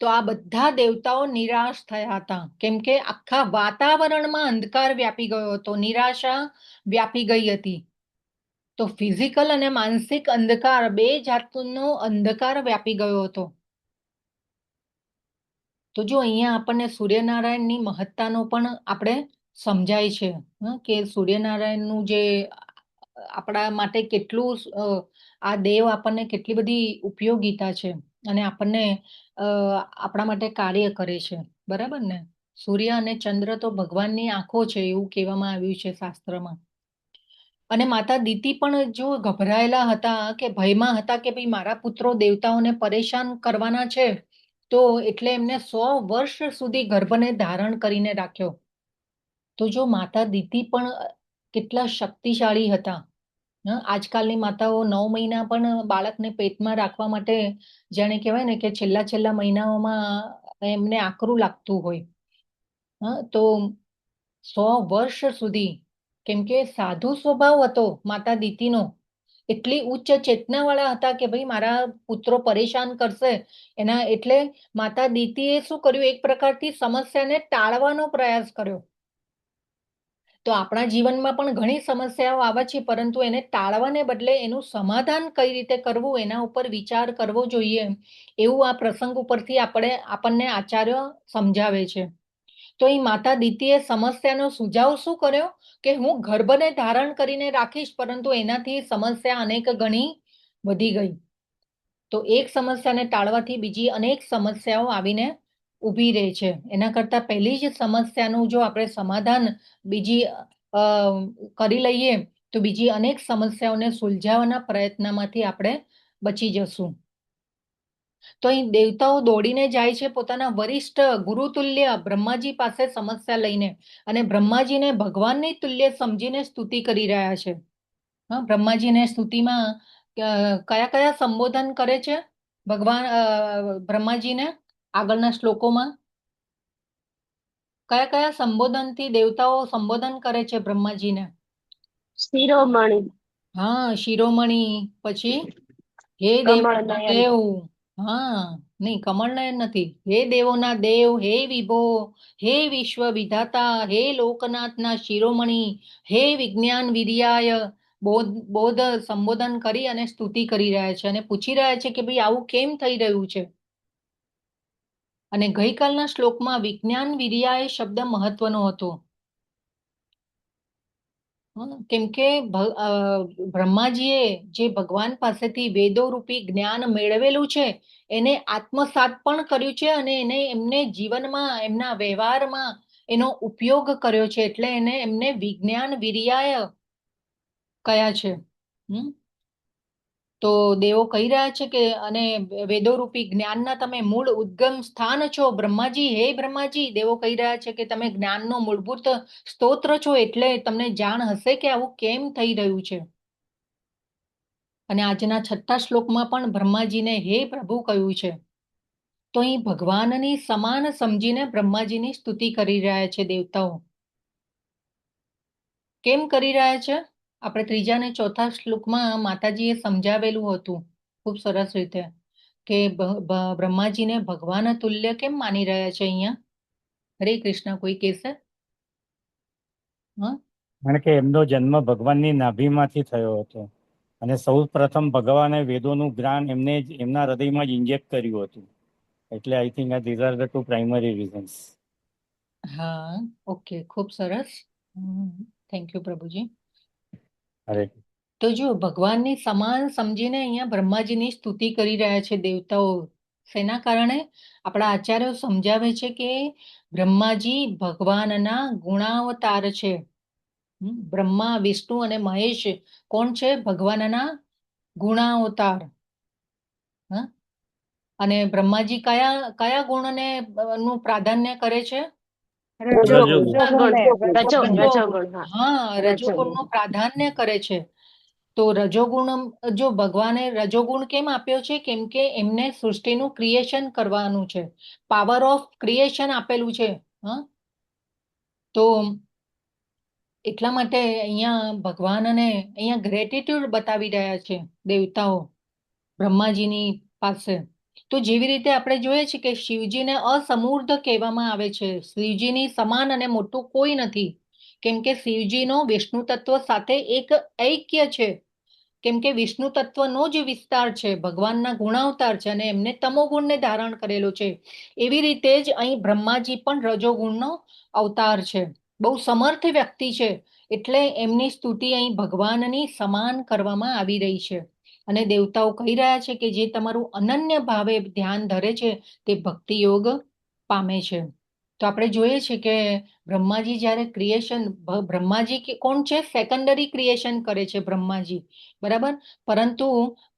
તો આ બધા દેવતાઓ નિરાશ થયા હતા, કેમ કે આખા વાતાવરણમાં અંધકાર વ્યાપી ગયો હતો, નિરાશા વ્યાપી ગઈ હતી. તો ફિઝિકલ અને માનસિક અંધકાર, બે જાતનો અંધકાર વ્યાપી ગયો હતો. તો જો અહીંયા આપણને સૂર્યનારાયણની મહત્તાનો પણ આપણે સમજાય છે કે સૂર્યનારાયણનું જે આપણા માટે કેટલું આ દેવ આપણને કેટલી બધી ઉપયોગિતા છે અને આપણને આપણા માટે કાર્ય કરે છે. બરાબર ને? સૂર્ય અને ચંદ્ર તો ભગવાનની આંખો છે એવું કહેવામાં આવ્યું છે શાસ્ત્રમાં. અને માતા દીતિ પણ જો ગભરાયેલા હતા કે ભયમાં હતા કે ભાઈ મારા પુત્રો દેવતાઓને પરેશાન કરવાના છે, તો એટલે એમને 100 વર્ષ સુધી ગર્ભને ધારણ કરીને રાખ્યો. તો જો માતા દીતિ પણ કેટલા શક્તિશાળી હતા. આજકાલની માતાઓ 9 મહિના પણ બાળકને પેટમાં રાખવા માટે જાણે કહેવાય ને કે છેલ્લા મહિનાઓમાં એમને આકરું લાગતું હોય. તો 100 વર્ષ સુધી, કેમ કે સાધુ સ્વભાવ હતો માતા દીતિનો, એટલી ઉચ્ચ ચેતના વાળા હતા કે ભાઈ મારા પુત્રો પરેશાન કરશે એના, એટલે માતા દીતીએ શું કર્યું, એક પ્રકારથી સમસ્યાને ટાળવાનો પ્રયાસ કર્યો. તો આપણા જીવનમાં પણ ઘણી સમસ્યાઓ આવે છે, પરંતુ એને ટાળવાને બદલે એનું સમાધાન કઈ રીતે કરવું એના ઉપર વિચાર કરવો જોઈએ, એવું આ પ્રસંગ ઉપરથી આપણને આચાર્ય સમજાવે છે. તો એ માતા દીતીએ સમસ્યાનો સુઝાવ શું કર્યો કે હું ગર્ભને ધારણ કરીને રાખીશ, પરંતુ એનાથી સમસ્યા અનેક ગણી વધી ગઈ. તો એક સમસ્યાને ટાળવાથી બીજી અનેક સમસ્યાઓ આવીને ઊભી રહે છે. એના કરતા પહેલી જ સમસ્યાનું જો આપણે સમાધાન બીજી કરી લઈએ તો બીજી અનેક સમસ્યાઓને સુલઝાવવાના પ્રયત્નમાંથી આપણે બચી જશું. તો અહીં દેવતાઓ દોડીને જાય છે પોતાના વરિષ્ઠ ગુરુતુલ્ય બ્રહ્માજી પાસે સમસ્યા લઈને, અને બ્રહ્માજીને ભગવાનની તુલ્ય સમજીને સ્તુતિ કરી રહ્યા છે. બ્રહ્માજીને સ્તુતિમાં કયા કયા સંબોધન કરે છે ભગવાન બ્રહ્માજીને? આગળના શ્લોકોમાં કયા કયા સંબોધનથી દેવતાઓ સંબોધન કરે છે બ્રહ્માજીને? શિરોમણી. હા, શિરોમણી. પછી હે કમળનયન. દેવ. હા, નહીં, કમળનયન નથી. હે દેવોના દેવ, હે વિભો, હે વિશ્વ વિધાતા, હે લોકનાથના શિરોમણી, હે વિજ્ઞાન વિર્યાય, બોધ સંબોધન કરી અને સ્તુતિ કરી રહ્યા છે અને પૂછી રહ્યા છે કે ભાઈ આવું કેમ થઈ રહ્યું છે. અને ગઈકાલના શ્લોકમાં વિજ્ઞાન વિર્યાય શબ્દ મહત્વનો હતો, કેમ કે બ્રહ્માજીએ જે ભગવાન પાસેથી વેદો રૂપી જ્ઞાન મેળવેલું છે એને આત્મસાત પણ કર્યું છે અને એને એમને જીવનમાં, એમના વ્યવહારમાં એનો ઉપયોગ કર્યો છે, એટલે એમને વિજ્ઞાન વિર્યાય કયા છે. તો દેવો કહી રહ્યા છે કે અને વેદોરૂપી જ્ઞાનના તમે મૂળ ઉદ્ગમ સ્થાન છો બ્રહ્માજી. હે બ્રહ્માજી, દેવો કહી રહ્યા છે કે તમે જ્ઞાનનો મૂળભૂત સ્તોત્ર છો, એટલે તમને જાણ હશે કે આવું કેમ થઈ રહ્યું છે. અને આજના 6થા શ્લોકમાં પણ બ્રહ્માજીને હે પ્રભુ કહ્યું છે. તો અહીં ભગવાનની સમાન સમજીને બ્રહ્માજીની સ્તુતિ કરી રહ્યા છે દેવતાઓ. કેમ કરી રહ્યા છે? આપણે 3જા અને 4થા શ્લોકમાં માતાજીએ સમજાવેલું હતું ખૂબ સરસ રીતે કે બ્રહ્માજીને ભગવાન તુલ્ય કેમ માની રહ્યા છે અહીંયા. હરે કૃષ્ણ, કોઈ કહેશે? કારણ કે એમનો જન્મ ભગવાનની નાભીમાંથી થયો હતો અને સૌ પ્રથમ ભગવાને વેદોનું જ્ઞાન એમના હૃદયમાં જ ઇન્જેક્ટ કર્યું હતું. એટલે I think these are the 2 primary reasons. હા, ઓકે, ખૂબ સરસ. થેન્ક યુ પ્રભુજી. અરે તો જો ભગવાનની સમાન સમજીને અહીંયા બ્રહ્માજીની સ્તુતિ કરી રહ્યા છે દેવતાઓ. શેના કારણે? આપણા આચાર્યો સમજાવે છે કે બ્રહ્માજી ભગવાનના ગુણાવતાર છે. બ્રહ્મા, વિષ્ણુ અને મહેશ કોણ છે? ભગવાનના ગુણાવતાર. હ? અને બ્રહ્માજી કયા કયા ગુણને નું પ્રાધાન્ય કરે છે? રજોગુણ. રજોગુણ, હા. હા, રજોગુણનું પ્રાધાન્ય કરે છે. તો રજોગુણ, જો ભગવાને રજોગુણ કેમ આપ્યો છે? કેમ કે એમને સૃષ્ટિનું ક્રિએશન કરવાનું છે, પાવર ઓફ ક્રિએશન આપેલું છે. તો એટલા માટે અહીંયા ભગવાનને અહીંયા ગ્રેટિટ્યુડ બતાવી રહ્યા છે દેવતાઓ બ્રહ્માજીની પાસે. તો જેવી રીતે આપણે જોઈએ છીએ કે શિવજીને અસમૂર્ધ કહેવામાં આવે છે. શિવજીની સમાન અને મોટું કોઈ નથી, કેમ કે શિવજીનો વિષ્ણુ તત્વ સાથે એક ઐક્ય છે. કેમ કે વિષ્ણુ તત્વનો જ વિસ્તાર છે, ભગવાનના ગુણાવતાર છે અને એમને તમોગુણને ધારણ કરેલો છે. એવી રીતે જ અહીં બ્રહ્માજી પણ રજોગુણનો અવતાર છે. બહુ સમર્થ વ્યક્તિ છે, એટલે એમની સ્તુતિ અહીં ભગવાનની સમાન કરવામાં આવી રહી છે. અને દેવતાઓ કહી રહ્યા છે કે જે તમારું અનન્ય ભાવે ધ્યાન ધરે છે તે ભક્તિ યોગ પામે છે. તો આપણે જોઈએ છીએ કે બ્રહ્માજી જ્યારે ક્રિએશન, બ્રહ્માજી કોણ છે? સેકન્ડરી ક્રિએશન કરે છે બ્રહ્માજી, બરાબર. પરંતુ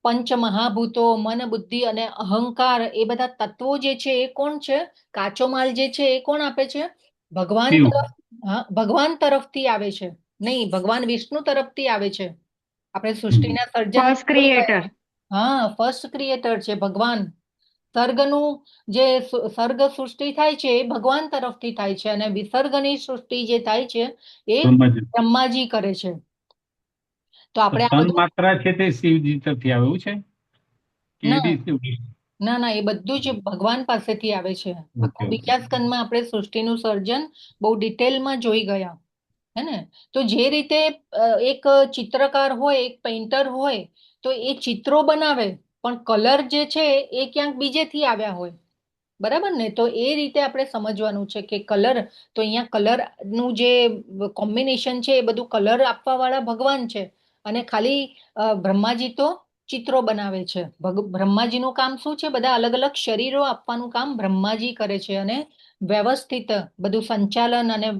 પંચ મહાભૂતો, મન, બુદ્ધિ અને અહંકાર એ બધા તત્વો જે છે એ કોણ છે? કાચો માલ જે છે એ કોણ આપે છે? ભગવાન શિવ. તરફ. હા, ભગવાન તરફથી આવે છે, નહીં, ભગવાન વિષ્ણુ તરફથી આવે છે. આપણે સૃષ્ટિના સર્જન, હા, ફર્સ્ટ ક્રિએટર છે ભગવાન. સર્ગનું જે સર્ગ સૃષ્ટિ થાય છે એ ભગવાન તરફથી થાય છે, અને વિસર્ગની સૃષ્ટિ જે થાય છે એ બ્રહ્માજી. બ્રહ્માજી કરે છે. તો આપણે આ તન બધું, માત્રા છે તે શિવજી તરફથી આવે એવું છે કે એ ના બી શિવજી? ના ના, એ બધું જ ભગવાન પાસેથી આવે છે. ઓકે, આખા ઓકે. બીજા સ્કંદમાં આપણે સૃષ્ટિનું સર્જન બહુ ડિટેલમાં જોઈ ગયા, હે ને. તો જે રીતે એક ચિત્રકાર હોય, એક પેઇન્ટર હોય, તો એ ચિત્રો બનાવે, પણ કલર જે છે એ ક્યાંક બીજેથી આવ્યા હોય, બરાબર ને. તો એ રીતે આપણે સમજવાનું છે કે કલર, તો અહીંયા કલરનું જે કોમ્બિનેશન છે એ બધું કલર આપવા વાળા ભગવાન છે, અને ખાલી બ્રહ્માજી તો ચિત્રો બનાવે છે. બ્રહ્માજીનું કામ શું છે? બધા અલગ અલગ શરીરો આપવાનું કામ બ્રહ્માજી કરે છે, અને વ્યવસ્થિત બધું સંચાલન અને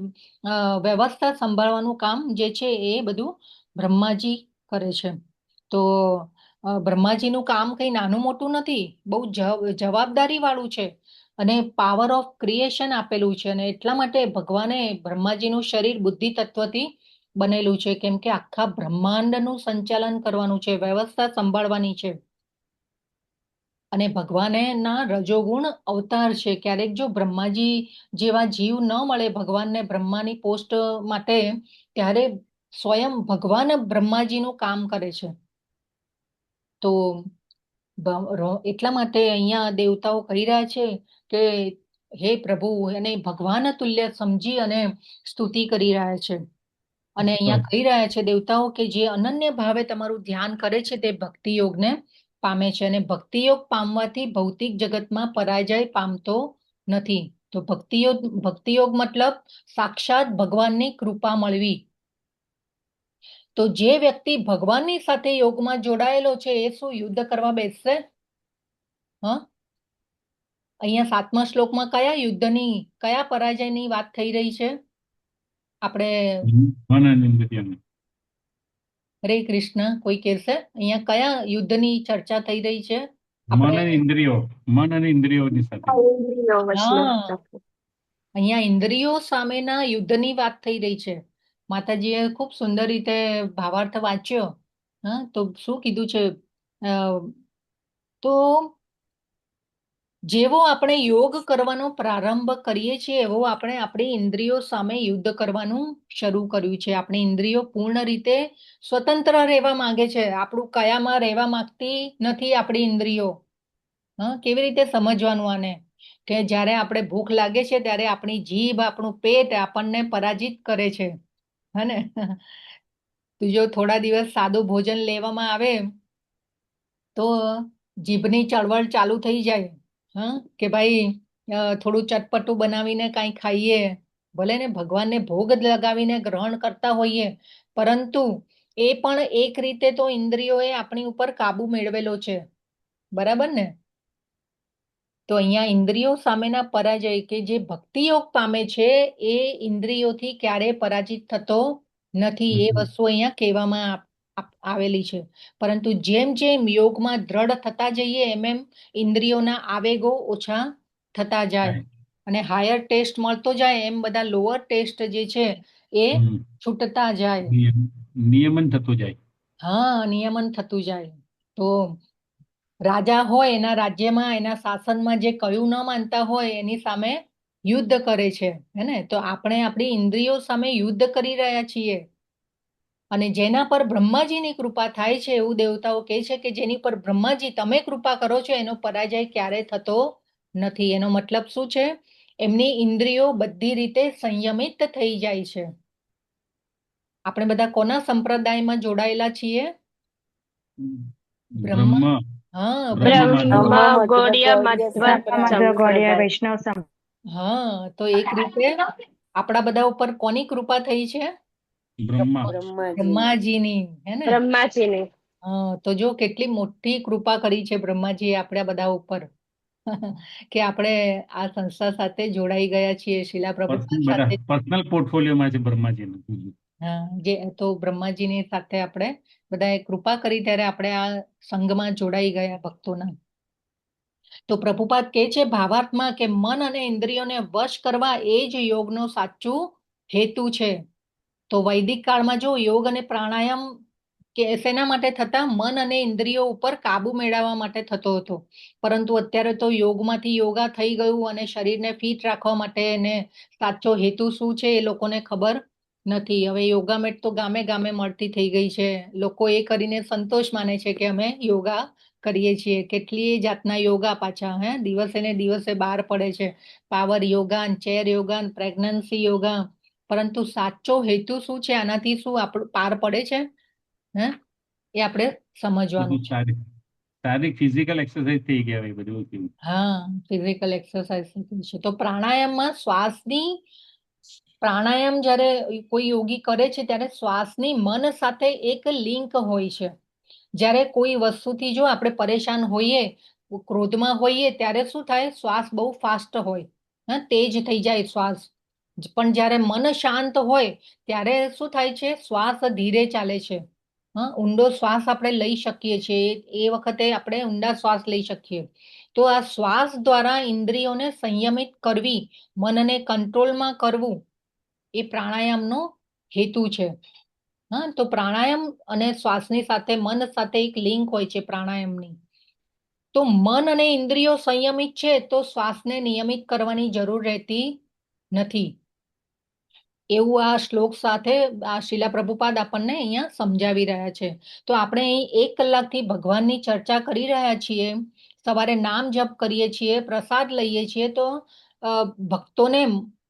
વ્યવસ્થા સંભાળવાનું કામ જે છે એ બધું બ્રહ્માજી કરે છે. તો બ્રહ્માજીનું કામ કંઈ નાનું મોટું નથી, બહુ જવાબદારી વાળું છે, અને પાવર ઓફ ક્રિએશન આપેલું છે. અને એટલા માટે ભગવાને બ્રહ્માજીનું શરીર બુદ્ધિ તત્વથી બનેલું છે, કેમ કે આખા બ્રહ્માંડનું સંચાલન કરવાનું છે, વ્યવસ્થા સંભાળવાની છે. અને ભગવાને ના રજોગુણ અવતાર છે. ક્યારેક જો બ્રહ્માજી જેવા જીવ ન મળે ભગવાનને બ્રહ્માની પોસ્ટ માટે, ત્યારે સ્વયં ભગવાન બ્રહ્માજીનું કામ કરે છે. તો એટલા માટે અહીંયા દેવતાઓ કહી રહ્યા છે કે હે પ્રભુ, એને ભગવાન તુલ્ય સમજી અને સ્તુતિ કરી રહ્યા છે. અને અહીંયા કહી રહ્યા છે દેવતાઓ કે જે અનન્ય ભાવે તમારું ધ્યાન કરે છે તે ભક્તિ યોગને પામે છે, અને ભક્તિ યોગ પામવાથી ભૌતિક જગતમાં પરાજય પામતો નથી. તો ભક્તિ યોગ મતલબ સાક્ષાત ભગવાનની કૃપા મળવી. તો જે વ્યક્તિ ભગવાનની સાથે યોગમાં જોડાયેલો છે એ શું યુદ્ધ કરવા બેસશે? અહીંયા 7મા શ્લોકમાં કયા યુદ્ધની, કયા પરાજયની વાત થઈ રહી છે? આપણે મન અને ઇન્દ્રિયનું. હરે કૃષ્ણ, કોઈ કહેશે અહીંયા કયા યુદ્ધની ચર્ચા થઈ રહી છે? મન અને ઇન્દ્રિયો, મન અને ઇન્દ્રિયોની સાથે. હા, અહીંયા ઇન્દ્રિયો સામેના યુદ્ધની વાત થઈ રહી છે. માતાજીએ ખૂબ સુંદર રીતે ભાવાર્થ વાંચ્યો. તો શું કીધું છે? તો જેવો આપણે યોગ કરવાનો પ્રારંભ કરીએ છીએ એવો આપણે આપણી ઇન્દ્રિયો સામે યુદ્ધ કરવાનું શરૂ કર્યું છે. આપણી ઇન્દ્રિયો પૂર્ણ રીતે સ્વતંત્ર રહેવા માંગે છે, આપણું કયામાં રહેવા માંગતી નથી આપણી ઇન્દ્રિયો. કેવી રીતે સમજવાનું આને? કે જ્યારે આપણે ભૂખ લાગે છે ત્યારે આપણી જીભ, આપણું પેટ આપણને પરાજિત કરે છે, હે ને. તો જો થોડા દિવસ સાદું ભોજન લેવામાં આવે તો જીભની ચળવળ ચાલુ થઈ જાય, કે ભાઈ થોડું ચટપટું બનાવીને કાંઈ ખાઈએ, ભલે ને ભગવાનને ભોગ લગાવીને ગ્રહણ કરતા હોઈએ, પરંતુ એ પણ એક રીતે તો ઇન્દ્રિયોએ આપણી ઉપર કાબુ મેળવેલો છે, બરાબર ને. તો અહીંયા ઇન્દ્રિયો સામેના પરાજય કે જે ભક્તિ યોગ પામે છે એ ઇન્દ્રિયોથી ક્યારેય પરાજિત થતો નથી. એ વસ્તુ અહીંયા કહેવામાં આવેલી છે. પરંતુ જેમ જેમ યોગમાં દ્રઢ થતા જઈએ એમ ઇન્દ્રિયોના આવેગો ઓછા થતા જાય અને હાયર ટેસ્ટ મળતો જાય એમ બધા લોઅર ટેસ્ટ જે છે એ છૂટતા જાય. નિયમન થતું જાય. હા, નિયમન થતું જાય. તો રાજા હોય એના રાજ્યમાં એના શાસનમાં જે કયું ન માનતા હોય એની સામે યુદ્ધ કરે છે, હે ને? તો આપણે આપણી ઇન્દ્રિયો સામે યુદ્ધ કરી રહ્યા છીએ. અને જેના પર બ્રહ્માજીની કૃપા થાય છે એવું દેવતાઓ કહે છે કે જેની પર બ્રહ્માજી તમે કૃપા કરો છો એનો પરાજય ક્યારે થતો નથી. એનો મતલબ શું છે? એમની ઇન્દ્રિયો બધી રીતે સંયમિત થઈ જાય છે. આપણે બધા કોના સંપ્રદાયમાં જોડાયેલા છીએ? બ્રહ્મા. હા, બ્રહ્મ ગૌડિયા મધ્વ ગૌડિયા વૈષ્ણવ હા, તો એક રીતે આપણા બધા ઉપર કોની કૃપા થઈ છે? બ્રહ્માજીની, હે ને? બ્રહ્માજીની. હા, તો જો કેટલી મોટી કૃપા કરી છે બ્રહ્માજીએ આપણા બધા ઉપર કે આપણે આ સંસ્થા સાથે જોડાઈ ગયા છીએ શીલા પ્રભુપાદ સાથે. પર્સનલ પોર્ટફોલિયોમાં છે બ્રહ્માજીનું. હા, જે તો બ્રહ્માજીની સાથે આપણે બધાએ કૃપા કરી ત્યારે આપણે આ સંઘમાં જોડાઈ ગયા ભક્તોના. તો પ્રભુપાદ કહે છે ભાવાર્થમાં કે મન અને ઇન્દ્રિયોને વશ કરવા એ જ યોગનો સાચું હેતુ છે. તો વૈદિક કાળમાં જો યોગ અને પ્રાણાયામ કે શેના માટે થતા? મન અને ઇન્દ્રિયો ઉપર કાબુ મેળવવા માટે થતો હતો. પરંતુ અત્યારે તો યોગમાંથી યોગા થઈ ગયું અને શરીરને ફિટ રાખવા માટે એને સાચો હેતુ શું છે એ લોકોને ખબર નથી. હવે યોગા મેટ તો ગામે ગામે મળતી થઈ ગઈ છે. લોકો એ કરીને સંતોષ માને છે કે અમે યોગા કરીએ છીએ. કેટલી જાતના યોગા પાછા દિવસે ને દિવસે બહાર પડે છે. Power yoga, chair yoga, pregnancy yoga. પરંતુ સાચો હેતુ શું છે? આનાથી શું આપણું પાર પડે છે? એ આપણે સમજવાનું છે. શારીરિક ફિઝિકલ એક્સરસાઇઝ થઈ ગયા એ બધું. હા, ફિઝિકલ એક્સરસાઇઝ છે. તો પ્રાણાયામમાં શ્વાસની પ્રાણાયામ જ્યારે કોઈ યોગી કરે છે ત્યારે શ્વાસની મન સાથે એક લિંક હોય છે. જ્યારે કોઈ વસ્તુથી જો આપણે પરેશાન હોઈએ, ક્રોધમાં હોઈએ ત્યારે શું થાય? શ્વાસ બહુ ફાસ્ટ હોય, તેજ થઈ જાય શ્વાસ. પણ જ્યારે મન શાંત હોય ત્યારે શું થાય છે? શ્વાસ ધીરે ચાલે છે. ઊંડો શ્વાસ આપણે લઈ શકીએ છીએ. એ વખતે આપણે ઊંડા શ્વાસ લઈ શકીએ. તો આ શ્વાસ દ્વારા ઇન્દ્રિયોને સંયમિત કરવી, મનને કંટ્રોલમાં કરવું, એ પ્રાણાયામનો હેતુ છે. તો પ્રાણાયામ અને શ્વાસની સાથે મન સાથે એક લિંક હોય છે પ્રાણાયામની. તો મન અને ઇન્દ્રિયો સંયમિત છે તો શ્વાસને નિયમિત કરવાની જરૂર રહેતી નથી. એવું આ શ્લોક સાથે આ શીલા પ્રભુપાદ આપણને અહીંયા સમજાવી રહ્યા છે. તો આપણે અહીં 1 કલાકથી ભગવાનની ચર્ચા કરી રહ્યા છીએ. સવારે નામ જપ કરીએ છીએ, પ્રસાદ લઈએ છીએ. તો ભક્તોને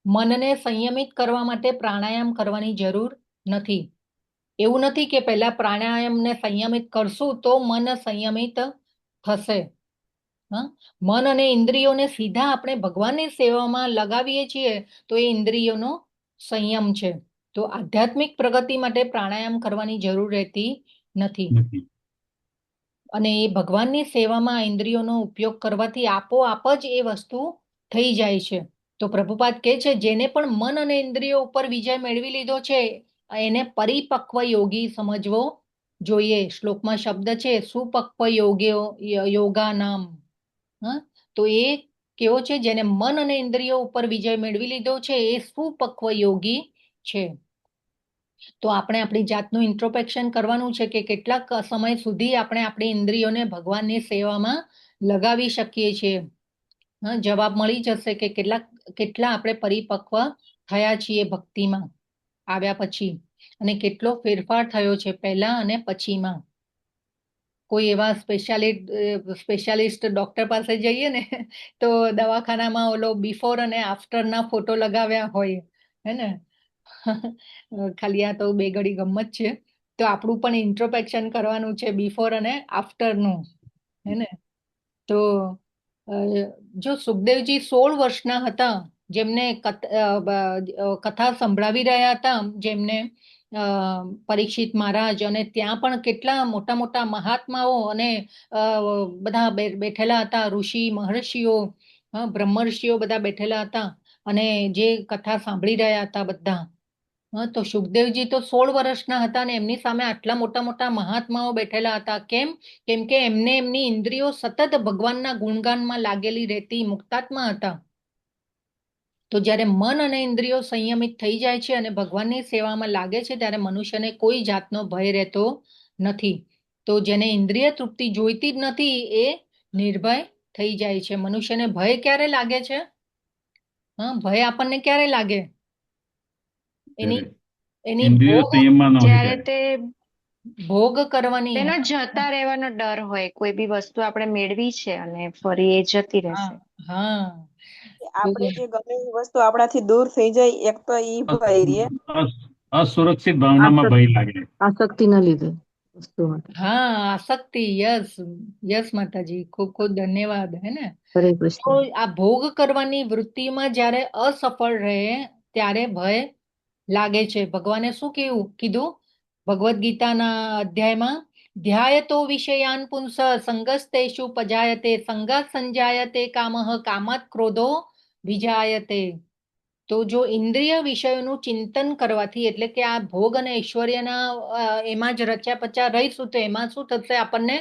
મનને સંયમિત કરવા માટે પ્રાણાયામ કરવાની જરૂર નથી. એવું નથી કે પહેલા પ્રાણાયામને સંયમિત કરશું તો મન સંયમિત થશે. મન અને ઇન્દ્રિયોને સીધા આપણે ભગવાનની સેવામાં લગાવીએ છીએ તો એ ઇન્દ્રિયોનો સંયમ છે. તો આધ્યાત્મિક પ્રગતિ માટે પ્રાણાયામ કરવાની જરૂર રહેતી નથી. અને એ ભગવાનની સેવામાં ઇન્દ્રિયોનો ઉપયોગ કરવાથી આપોઆપ જ એ વસ્તુ થઈ જાય છે. તો પ્રભુપાદ કહે છે જેને પણ મન અને ઇન્દ્રિયો ઉપર વિજય મેળવી લીધો છે એને પરિપક્વ યોગી સમજવો જોઈએ. શ્લોકમાં શબ્દ છે સુપક્વ યોગા નામ. તો એ કેવો છે? જેને મન અને ઇન્દ્રિયો ઉપર વિજય મેળવી લીધો છે એ સુપક્વ યોગી છે. તો આપણે આપણી જાતનું ઇન્ટ્રોસ્પેક્શન કરવાનું છે કે કેટલાક સમય સુધી આપણે આપણી ઇન્દ્રિયોને ભગવાનની સેવામાં લગાવી શકીએ છીએ. જવાબ મળી જશે કે કેટલા આપણે પરિપક્વ થયા છીએ ભક્તિમાં આવ્યા પછી, અને કેટલો ફેરફાર થયો છે પહેલા અને પછીમાં. કોઈ એવા સ્પેશિયાલિસ્ટ ડોક્ટર પાસે જઈએ ને તો દવાખાનામાં ઓલો બિફોર અને આફ્ટરના ફોટો લગાવ્યા હોય, હે ને? ખાલી આ તો બે ઘડી ગમત છે. તો આપણું પણ ઇન્ટ્રોસ્પેક્શન કરવાનું છે બિફોર અને આફ્ટરનું, હે ને? તો જો સુખદેવજી 16 વર્ષના હતા, જેમને કથા સંભળાવી રહ્યા હતા, જેમને પરીક્ષિત મહારાજ, અને ત્યાં પણ કેટલા મોટા મોટા મહાત્માઓ અને બધા બેઠેલા હતા, ઋષિ મહર્ષિઓ. હા, બ્રહ્મર્ષિઓ બધા બેઠેલા હતા અને જે કથા સાંભળી રહ્યા હતા બધા. હા, તો સુખદેવજી તો 16 વર્ષના હતા ને એમની સામે આટલા મોટા મોટા મહાત્માઓ બેઠેલા હતા. કેમ કે એમને એમની ઇન્દ્રિયો સતત ભગવાનના ગુણગાનમાં લાગેલી રહેતી મુક્તાત્મા હતા. તો જ્યારે મન અને ઇન્દ્રિયો સંયમિત થઈ જાય છે અને ભગવાનની સેવામાં લાગે છે ત્યારે મનુષ્યને કોઈ જાતનો ભય રહેતો નથી. તો જેને ઇન્દ્રિય તૃપ્તિ જોઈતી જ નથી એ નિર્ભય થઈ જાય છે. મનુષ્યને ભય ક્યારે લાગે છે? હા, ભય આપણને ક્યારે લાગે? એની એની ઇન્દ્રિયો ભોગ સંયમમાં ન હોય જ્યારે ત્યારે. તે ભોગ કરવાની. તેનો જતા રહેવાનો ડર હોય, કોઈ બી વસ્તુ આપણે મેળવી છે અને ફરી એ જતી હા રહેશે. હા, આપણે જે ગમે એવી વસ્તુ આપણાથી દૂર થઈ જાય, એક તો ઈ ભય રે. અસુરક્ષિત ભાવનામાં ભય લાગે. આસક્તિના લીધે વસ્તુ માટે. હા, આસક્તિ. યસ યસ માતાજી, ખૂબ ખૂબ ધન્યવાદ. હે ને? હરે તો કૃષ્ણ. આ ભોગ કરવાની વૃત્તિમાં જ્યારે અસફળ રહે ત્યારે ભય લાગે છે. ભગવાને શું કીધું ભગવદ્ ગીતાના અધ્યાયમાં? ધ્યાયતો વિષયાન પુંસ સંગસ્તેષુ પજાયતે સંગાત સંજાયતે કામઃ કામાત ક્રોધો વિજાયતે. તો જો ઇન્દ્રિય વિષયોનું ચિંતન કરવાથી, એટલે કે આ ભોગ અને ઐશ્વર્યના એમાં જ રચ્યા પચ્યા રહીશું તો એમાં શું થશે? આપણને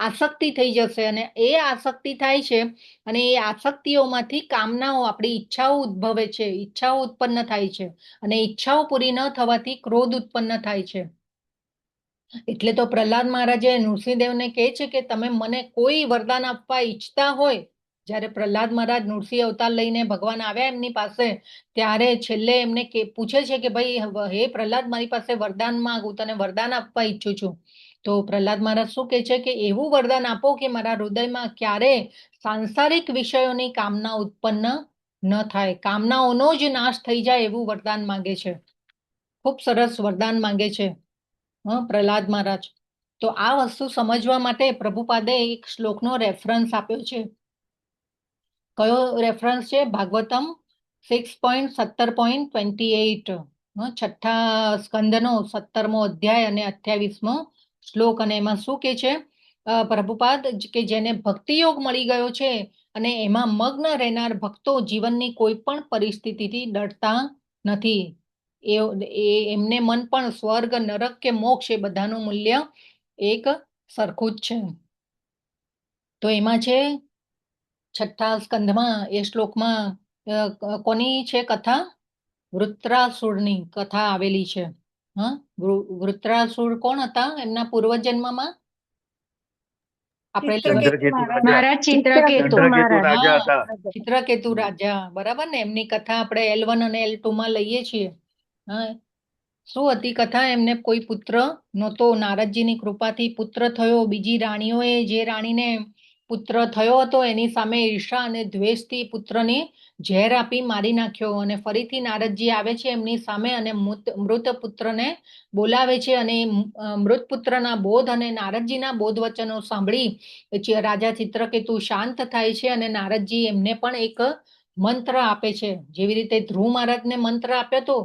આસક્તિ થઈ જશે અને એ આસક્તિ થાય છે અને એ આસક્તિઓમાંથી કામનાઓ, આપણી ઈચ્છાઓ ઉદ્ભવે છે, ઈચ્છાઓ ઉત્પન્ન થાય છે અને ઈચ્છાઓ પૂરી ન થવાથી ક્રોધ ઉત્પન્ન થાય છે. એટલે તો પ્રહલાદ મહારાજે નૃસિંહદેવને કહે છે કે તમે મને કોઈ વરદાન આપવા ઈચ્છતા હોય. જ્યારે પ્રહલાદ મહારાજ નૃસિંહ અવતાર લઈને ભગવાન આવ્યા એમની પાસે, ત્યારે છેલ્લે એમને પૂછે છે કે ભાઈ હે પ્રહલાદ, મારી પાસે વરદાન માંગ, હું તને વરદાન આપવા ઈચ્છું છું. તો પ્રહલાદ મહારાજ શું કહે છે કે એવું વરદાન આપો કે મારા હૃદયમાં ક્યારે સાંસારિક વિષયોની કામના ઉત્પન્ન ન થાય, કામનાઓનો જ નાશ થઈ જાય એવું વરદાન માંગે છે. ખૂબ સરસ વરદાન માંગે છે પ્રહલાદ મહારાજ. તો આ વસ્તુ સમજવા માટે પ્રભુપાદે એક શ્લોકનો રેફરન્સ આપ્યો છે. કયો રેફરન્સ છે? ભાગવતમ 6.17.28, છઠ્ઠા સ્કંદનો 17મો અધ્યાય અને 28મો શ્લોક. અને એમાં શું કે છે પ્રભુપાદ કે જેને ભક્તિ યોગ મળી ગયો છે અને એમાં મગ્ન રહેનાર ભક્તો જીવનની કોઈ પણ પરિસ્થિતિથી ડરતા નથી. એમને મન પણ સ્વર્ગ, નરક કે મોક્ષ એ બધાનું મૂલ્ય એક સરખું જ છે. તો એમાં છે છઠ્ઠા સ્કંધમાં એ શ્લોકમાં કોની છે કથા? વૃત્રાસુરની કથા આવેલી છે. હા, વૃત્રાસુર કોણ હતા? એમના પૂર્વજન્મમાં ચંદ્રકેતુ રાજા. મહારાજ ચિત્રકેતુ. ચંદ્રકેતુ રાજા હતા. ચિત્રકેતુ રાજા, બરાબર ને? એમની કથા આપણે L1 અને L2 માં લઈએ છીએ. હા, શું હતી કથા? એમને કોઈ પુત્ર નહોતો, નારદજીની કૃપાથી પુત્ર થયો. બીજી રાણીઓએ જે રાણીને પુત્ર થયો હતો એની સામે ઈર્ષા અને દ્વેષથી પુત્રની ઝેર આપી મારી નાખ્યો. અને ફરીથી નારદજી આવે છે એમની સામે અને મૃત પુત્રને બોલાવે છે અને મૃત પુત્રના બોધ અને નારદજીના બોધ વચનો સાંભળી રાજા ચિત્રકેતુ શાંત થાય છે અને નારદજી એમને પણ એક મંત્ર આપે છે. જેવી રીતે ધ્રુવ મહારાજને મંત્ર આપ્યો હતો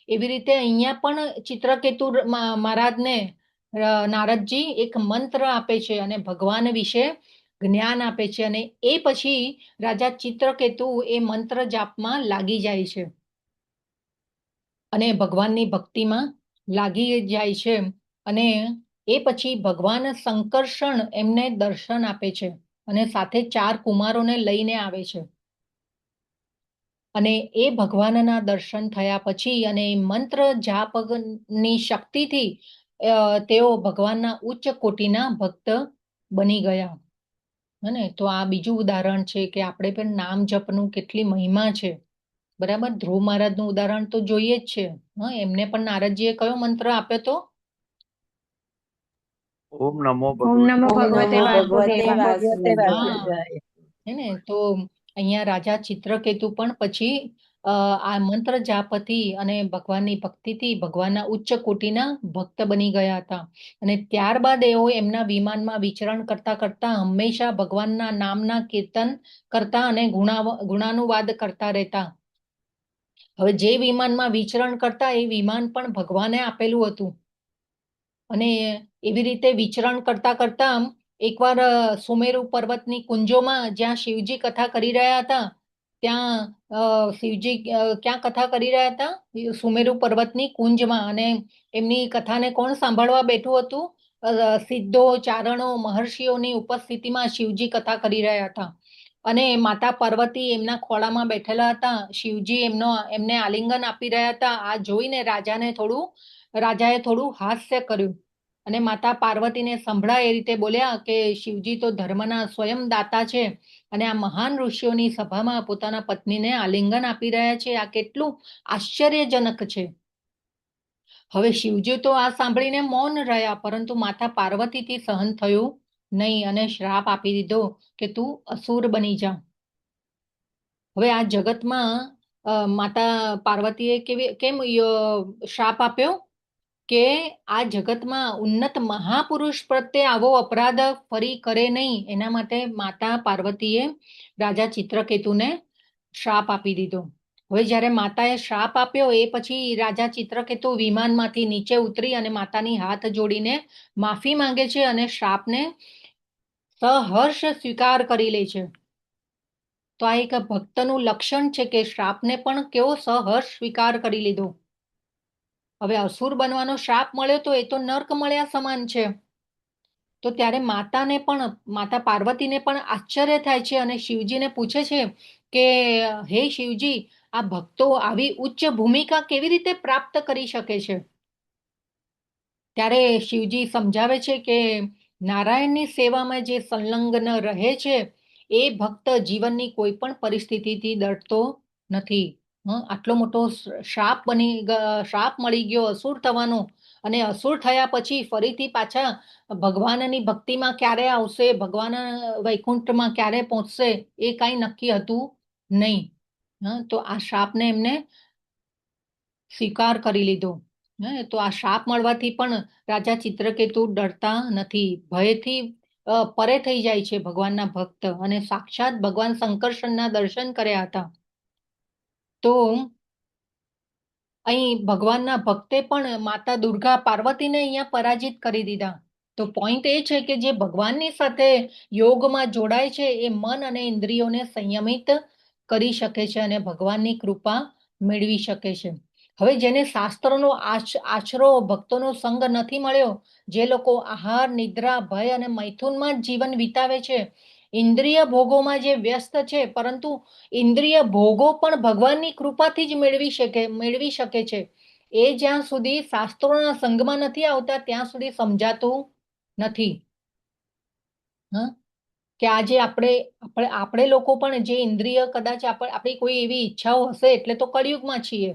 એવી રીતે અહીંયા પણ ચિત્રકેતુ મહારાજને નારદજી એક મંત્ર આપે છે અને ભગવાન વિશે જ્ઞાન આપે છે. અને એ પછી રાજા ચિત્રકેતુ એ મંત્ર જાપમાં લાગી જાય છે અને ભગવાનની ભક્તિમાં લાગી જાય છે. અને એ પછી ભગવાન સંકર્ષણ એમને દર્શન આપે છે અને સાથે 4 કુમારોને લઈને આવે છે. અને એ ભગવાનના દર્શન થયા પછી અને મંત્ર જાપની શક્તિથી તેઓ ભગવાનના ઉચ્ચ કોટીના ભક્ત બની ગયા. ને તો આ બીજું ઉદાહરણ છે કે આપણે પણ નામ જપનું કેટલી મહિમા છે. બરાબર? ધ્રુવ મહારાજનું ઉદાહરણ તો જોઈએ જ છે. એમને પણ નારદજીએ કયો મંત્ર આપ્યો તો? ઓમ નમો ઓમ નમો ભગવતે વાસુદેવાય. હે ને? તો અહીંયા રાજા ચિત્રકેતુ પણ પછી આ મંત્ર જાપથી અને ભગવાનની ભક્તિથી ભગવાનના ઉચ્ચ કોટીના ભક્ત બની ગયા હતા. અને ત્યારબાદ એઓ એમના વિમાનમાં વિચરણ કરતા કરતા હંમેશા ભગવાનના નામના કીર્તન કરતા અને ગુણાનુવાદ કરતા રહેતા. હવે જે વિમાનમાં વિચરણ કરતા એ વિમાન પણ ભગવાને આપેલું હતું અને એવી રીતે વિચરણ કરતા કરતા એકવાર સુમેરુ પર્વતની કુંજોમાં જ્યાં શિવજી કથા કરી રહ્યા હતા ત્યાં શિવજી ક્યાં કથા કરી રહ્યા હતા? સુમેરુ પર્વતની કુંજમાં. અને એમની કથાને કોણ સાંભળવા બેઠું હતું? સિદ્ધો, ચારણો, મહર્ષિઓની ઉપસ્થિતિમાં શિવજી કથા કરી રહ્યા હતા. અને માતા પાર્વતી એમના ખોળામાં બેઠેલા હતા. શિવજી એમને આલિંગન આપી રહ્યા હતા. આ જોઈને રાજાએ થોડું હાસ્ય કર્યું અને માતા પાર્વતીને સંભળાય એ રીતે બોલ્યા કે શિવજી તો ધર્મના સ્વયં દાતા છે અને આ મહાન ઋષિઓની સભામાં પોતાના પત્નીને આલિંગન આપી રહ્યા છે. આ કેટલું આશ્ચર્યજનક છે. હવે શિવજી તો આ સાંભળીને મૌન રહ્યા, પરંતુ માતા પાર્વતીથી સહન થયું નહીં અને શ્રાપ આપી દીધો કે તું અસુર બની જા. હવે આ જગતમાં માતા પાર્વતીએ કેમ શ્રાપ આપ્યો કે આ જગતમાં ઉન્નત મહાપુરુષ પ્રત્યે આવો અપરાધ ફરી કરે નહીં, એના માટે માતા પાર્વતીએ રાજા ચિત્રકેતુને શ્રાપ આપી દીધો. હવે જ્યારે માતાએ શ્રાપ આપ્યો એ પછી રાજા ચિત્રકેતુ વિમાનમાંથી નીચે ઉતરી અને માતાની હાથ જોડીને માફી માંગે છે અને શ્રાપને સહર્ષ સ્વીકાર કરી લે છે. તો આ એક ભક્તનું લક્ષણ છે કે શ્રાપને પણ કેવો સહર્ષ સ્વીકાર કરી લીધો. હવે અસુર બનવાનો શ્રાપ મળ્યો તો એ તો નર્ક મળ્યા સમાન છે. તો ત્યારે માતા પાર્વતીને પણ આશ્ચર્ય થાય છે અને શિવજીને પૂછે છે કે હે શિવજી, આ ભક્તો આવી ઉચ્ચ ભૂમિકા કેવી રીતે પ્રાપ્ત કરી શકે છે? ત્યારે શિવજી સમજાવે છે કે નારાયણની સેવામાં જે સંલગ્ન રહે છે એ ભક્ત જીવનની કોઈ પણ પરિસ્થિતિથી ડરતો નથી. આટલો મોટો શ્રાપ મળી ગયો અસુર થવાનો, અને અસુર થયા પછી ફરીથી પાછા ભગવાનની ભક્તિમાં ક્યારે આવશે, ભગવાન વૈકુંઠમાં ક્યારે પહોંચશે એ કાંઈ નક્કી હતું નહીં. તો આ શ્રાપને એમને સ્વીકાર કરી લીધો. તો આ શ્રાપ મળવાથી પણ રાજા ચિત્રકેતુ ડરતા નથી, ભયથી પરે થઈ જાય છે ભગવાનના ભક્ત, અને સાક્ષાત ભગવાન શંકરશનના દર્શન કર્યા હતા. તો અહીં ભગવાનના ભક્તે પણ માતા દુર્ગા પાર્વતીને અહીંયા પરાજિત કરી દીધા. તો પોઈન્ટ એ છે કે જે ભગવાનની સાથે યોગમાં જોડાય છે એ મન અને ઇન્દ્રિયોને સંયમિત કરી શકે છે અને ભગવાનની કૃપા મેળવી શકે છે. હવે જેને શાસ્ત્રનો આશરો, ભક્તોનો સંગ નથી મળ્યો, જે લોકો આહાર, નિદ્રા, ભય અને મૈથુનમાં જ જીવન વિતાવે છે, ઇન્દ્રિય ભોગોમાં જે વ્યસ્ત છે, પરંતુ ઇન્દ્રિય ભોગો પણ ભગવાનની કૃપાથી જ મેળવી શકે છે, એ જ્યાં સુધી શાસ્ત્રોના સંગમાં નથી આવતા ત્યાં સુધી સમજાતું નથી. કે આજે આપણે લોકો પણ જે ઇન્દ્રિય કદાચ આપણી કોઈ એવી ઈચ્છાઓ હશે એટલે તો કળિયુગમાં છીએ.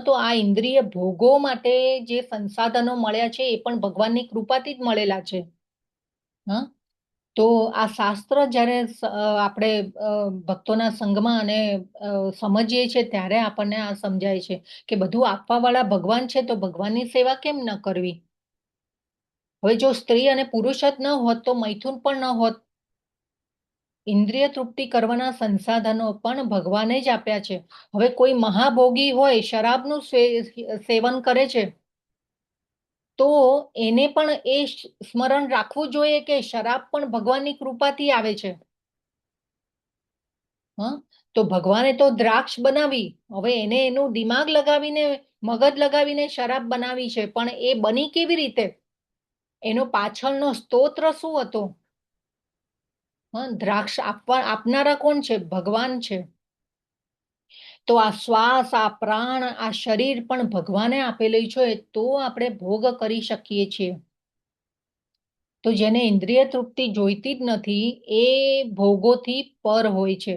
તો આ ઇન્દ્રિય ભોગો માટે જે સંસાધનો મળ્યા છે એ પણ ભગવાનની કૃપાથી જ મળેલા છે. તો આ શાસ્ત્ર જ્યારે આપણે ભક્તોના સંગમાં અને સમજીએ છીએ ત્યારે આપણને આ સમજાય છે કે બધું આપવાવાળા ભગવાન છે તો ભગવાનની સેવા કેમ ન કરવી? હવે જો સ્ત્રી અને પુરુષ જ ન હોત તો મૈથુન પણ ન હોત. ઇન્દ્રિય તૃપ્તિ કરવાના સંસાધનો પણ ભગવાને જ આપ્યા છે. હવે કોઈ મહાભોગી હોય, શરાબનું સેવન કરે છે, તો એને પણ એ સ્મરણ રાખવું જોઈએ કે શરાબ પણ ભગવાનની કૃપાથી આવે છે. તો ભગવાને તો દ્રાક્ષ બનાવી, હવે એને એનું દિમાગ લગાવીને, મગજ લગાવીને શરાબ બનાવી છે, પણ એ બની કેવી રીતે? એનો પાછળનો સ્તોત્ર શું હતો? દ્રાક્ષ આપનારા કોણ છે? ભગવાન છે. તો આ શ્વાસ, આ પ્રાણ, આ શરીર પણ ભગવાને આપેલું છે, તો આપણે ભોગ કરી શકીએ છીએ. તો જેને ઇન્દ્રિય તૃપ્તિ જોઈતી જ નથી એ ભોગોથી પર હોય છે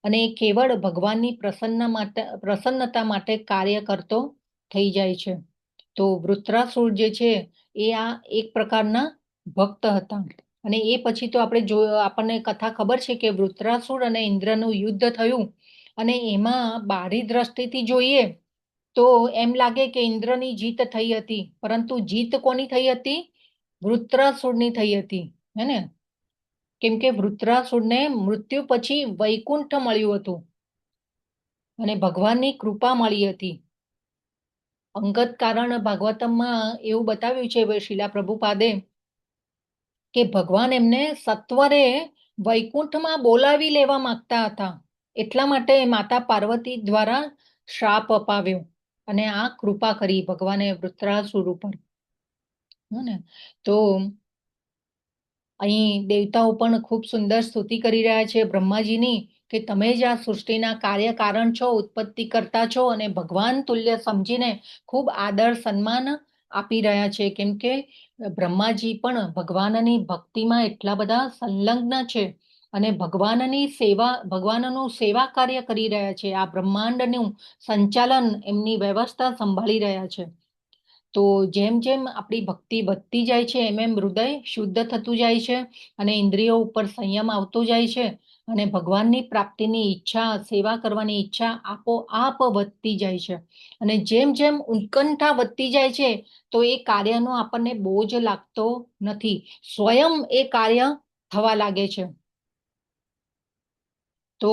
અને એ કેવળ ભગવાનની પ્રસન્નતા માટે કાર્ય કરતો થઈ જાય છે. તો વૃત્રાસુર જે છે એ આ એક પ્રકારના ભક્ત હતા. અને એ પછી તો આપણને કથા ખબર છે કે વૃત્રાસુર અને ઇન્દ્રનું યુદ્ધ થયું, અને એમાં બાહ્ય દ્રષ્ટિથી જોઈએ તો એમ લાગે કે ઇન્દ્રની જીત થઈ હતી, પરંતુ જીત કોની થઈ હતી? વૃત્રાસુરની થઈ હતી, હે ને? કેમ કે વૃત્રાસુરને મૃત્યુ પછી વૈકુંઠ મળ્યું હતું અને ભગવાનની કૃપા મળી હતી. અંગત કારણ ભાગવતમમાં એવું બતાવ્યું છે શીલા પ્રભુપાદે કે ભગવાન એમને સત્વરે વૈકુંઠમાં બોલાવી લેવા માંગતા હતા. એટલા માટે માતા પાર્વતી દ્વારા શ્રાપ અપાવ્યો અને આ કૃપા કરી ભગવાને વૃત્રાસુર ઉપર. હે ને? તો અહીં દેવતાઓ પણ ખૂબ સુંદર સ્તુતિ કરી રહ્યા છે બ્રહ્માજીની, કે તમે જ આ સૃષ્ટિના કાર્ય કારણ છો, ઉત્પત્તિ કરતા છો, અને ભગવાન તુલ્ય સમજીને ખૂબ આદર સન્માન આપી રહ્યા છે. કેમ કે બ્રહ્માજી પણ ભગવાનની ભક્તિમાં એટલા બધા સંલગ્ન છે અને ભગવાનનું સેવા કાર્ય કરી રહ્યા છે. આ બ્રહ્માંડનું સંચાલન, એમની વ્યવસ્થા સંભાળી રહ્યા છે. તો જેમ જેમ આપણી ભક્તિ વધતી જાય છે એમ એમ હૃદય શુદ્ધ થતું જાય છે અને ઇન્દ્રિયો ઉપર સંયમ આવતો જાય છે અને ભગવાનની પ્રાપ્તિની ઈચ્છા, સેવા કરવાની ઈચ્છા આપોઆપ વધતી જાય છે. અને જેમ જેમ ઉત્કંઠા વધતી જાય છે તો એ કાર્યનો આપણને બોજ લાગતો નથી, સ્વયં એ કાર્ય થવા લાગે છે. તો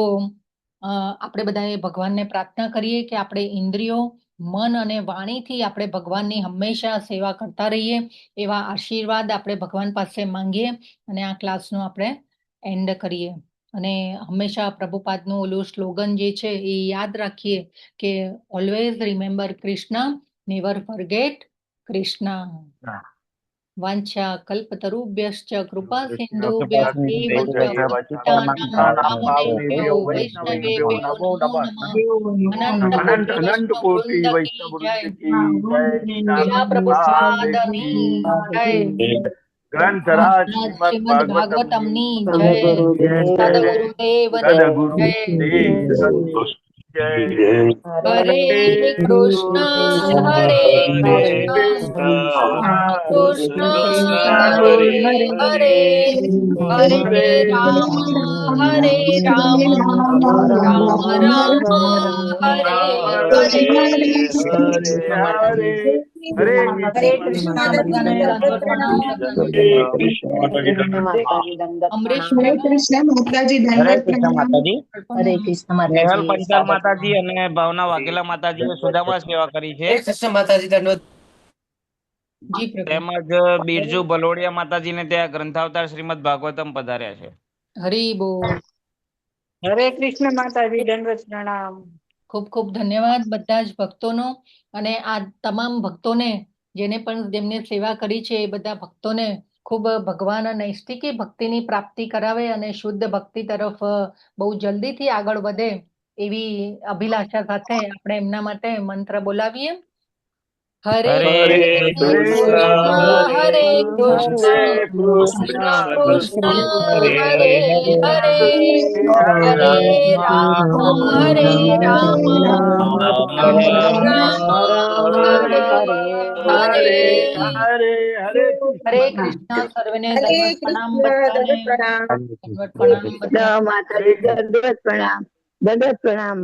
આપણે બધાએ ભગવાનને પ્રાર્થના કરીએ કે આપણે ઇન્દ્રિયો, મન અને વાણીથી આપણે ભગવાનની હંમેશા સેવા કરતા રહીએ, એવા આશીર્વાદ આપણે ભગવાન પાસે માંગીએ અને આ ક્લાસનો આપણે એન્ડ કરીએ. અને હંમેશા પ્રભુપાદનું ઓલું સ્લોગન જે છે એ યાદ રાખીએ કે always remember Krishna, never forget Krishna. વાંછા કલ્પતરુભ્યશ્ચ કૃપા સિંધુભ્યઃ એવ ચ પતિતાનાં પાવનેભ્યો વૈષ્ણવેભ્યો નમો નમઃ. અનંત અનંત કોટિ કોટી વૈષ્ણવ વૈષ્ણવ વૃંદ વૃંદ કી જય. લીલા પ્રભુપાદની જય. ગ્રંથરાજ મહારાજ શ્રીમદ શ્રીમદ ભાગવતમની જય. સદગુરુદેવની સદગુરુ જય. જય. હરે કૃષ્ણ હરે કૃષ્ણ કૃષ્ણ હરે હરે, હરે રામ રામ રામ હરે હરે. હરે હરે કૃષ્ણ કૃષ્ણ બધાને માતાજી, દંડવત પ્રણામ. અમરીશ પ્રભુ હરે કૃષ્ણ માતાજી. હરે નેહલ પંચાલ માતાજી અને ભાવના વાઘેલા માતાજીએ સુદામા સેવા કરી છે. જી પ્રભુ. તેમજ બિરજુ ભલોડિયા માતાજીને ત્યાં ગ્રંથાવતાર શ્રીમદ ભાગવતમ પધાર્યા છે. હરી બોલ. હરે કૃષ્ણ માતાજી, દંડવત પ્રણામ. ખૂબ ખૂબ ધન્યવાદ બધા જ ભક્તોનો. અને આ તમામ ભક્તોને જેને પણ જેમને સેવા કરી છે એ બધા ભક્તોને ખૂબ ભગવાન નૈષ્ઠિકી ભક્તિની પ્રાપ્તિ કરાવે અને શુદ્ધ ભક્તિ તરફ બહુ જલ્દીથી આગળ વધે એવી અભિલાષા સાથે આપણે એમના માટે મંત્ર બોલાવીએ. હરે કૃષ્ણ હરે કૃષ્ણ કૃષ્ણ કૃષ્ણ હરે હરે, હરે રામ રામ હરે હરે. હરે કૃષ્ણ. સર્વેને હરે દંડવત પ્રણામ. કૃષ્ણ, બધાને દંડવત પ્રણામ. દંડવત પ્રણામ. બધા માતાજી, દંડવત પ્રણામ. દંડવત પ્રણામ.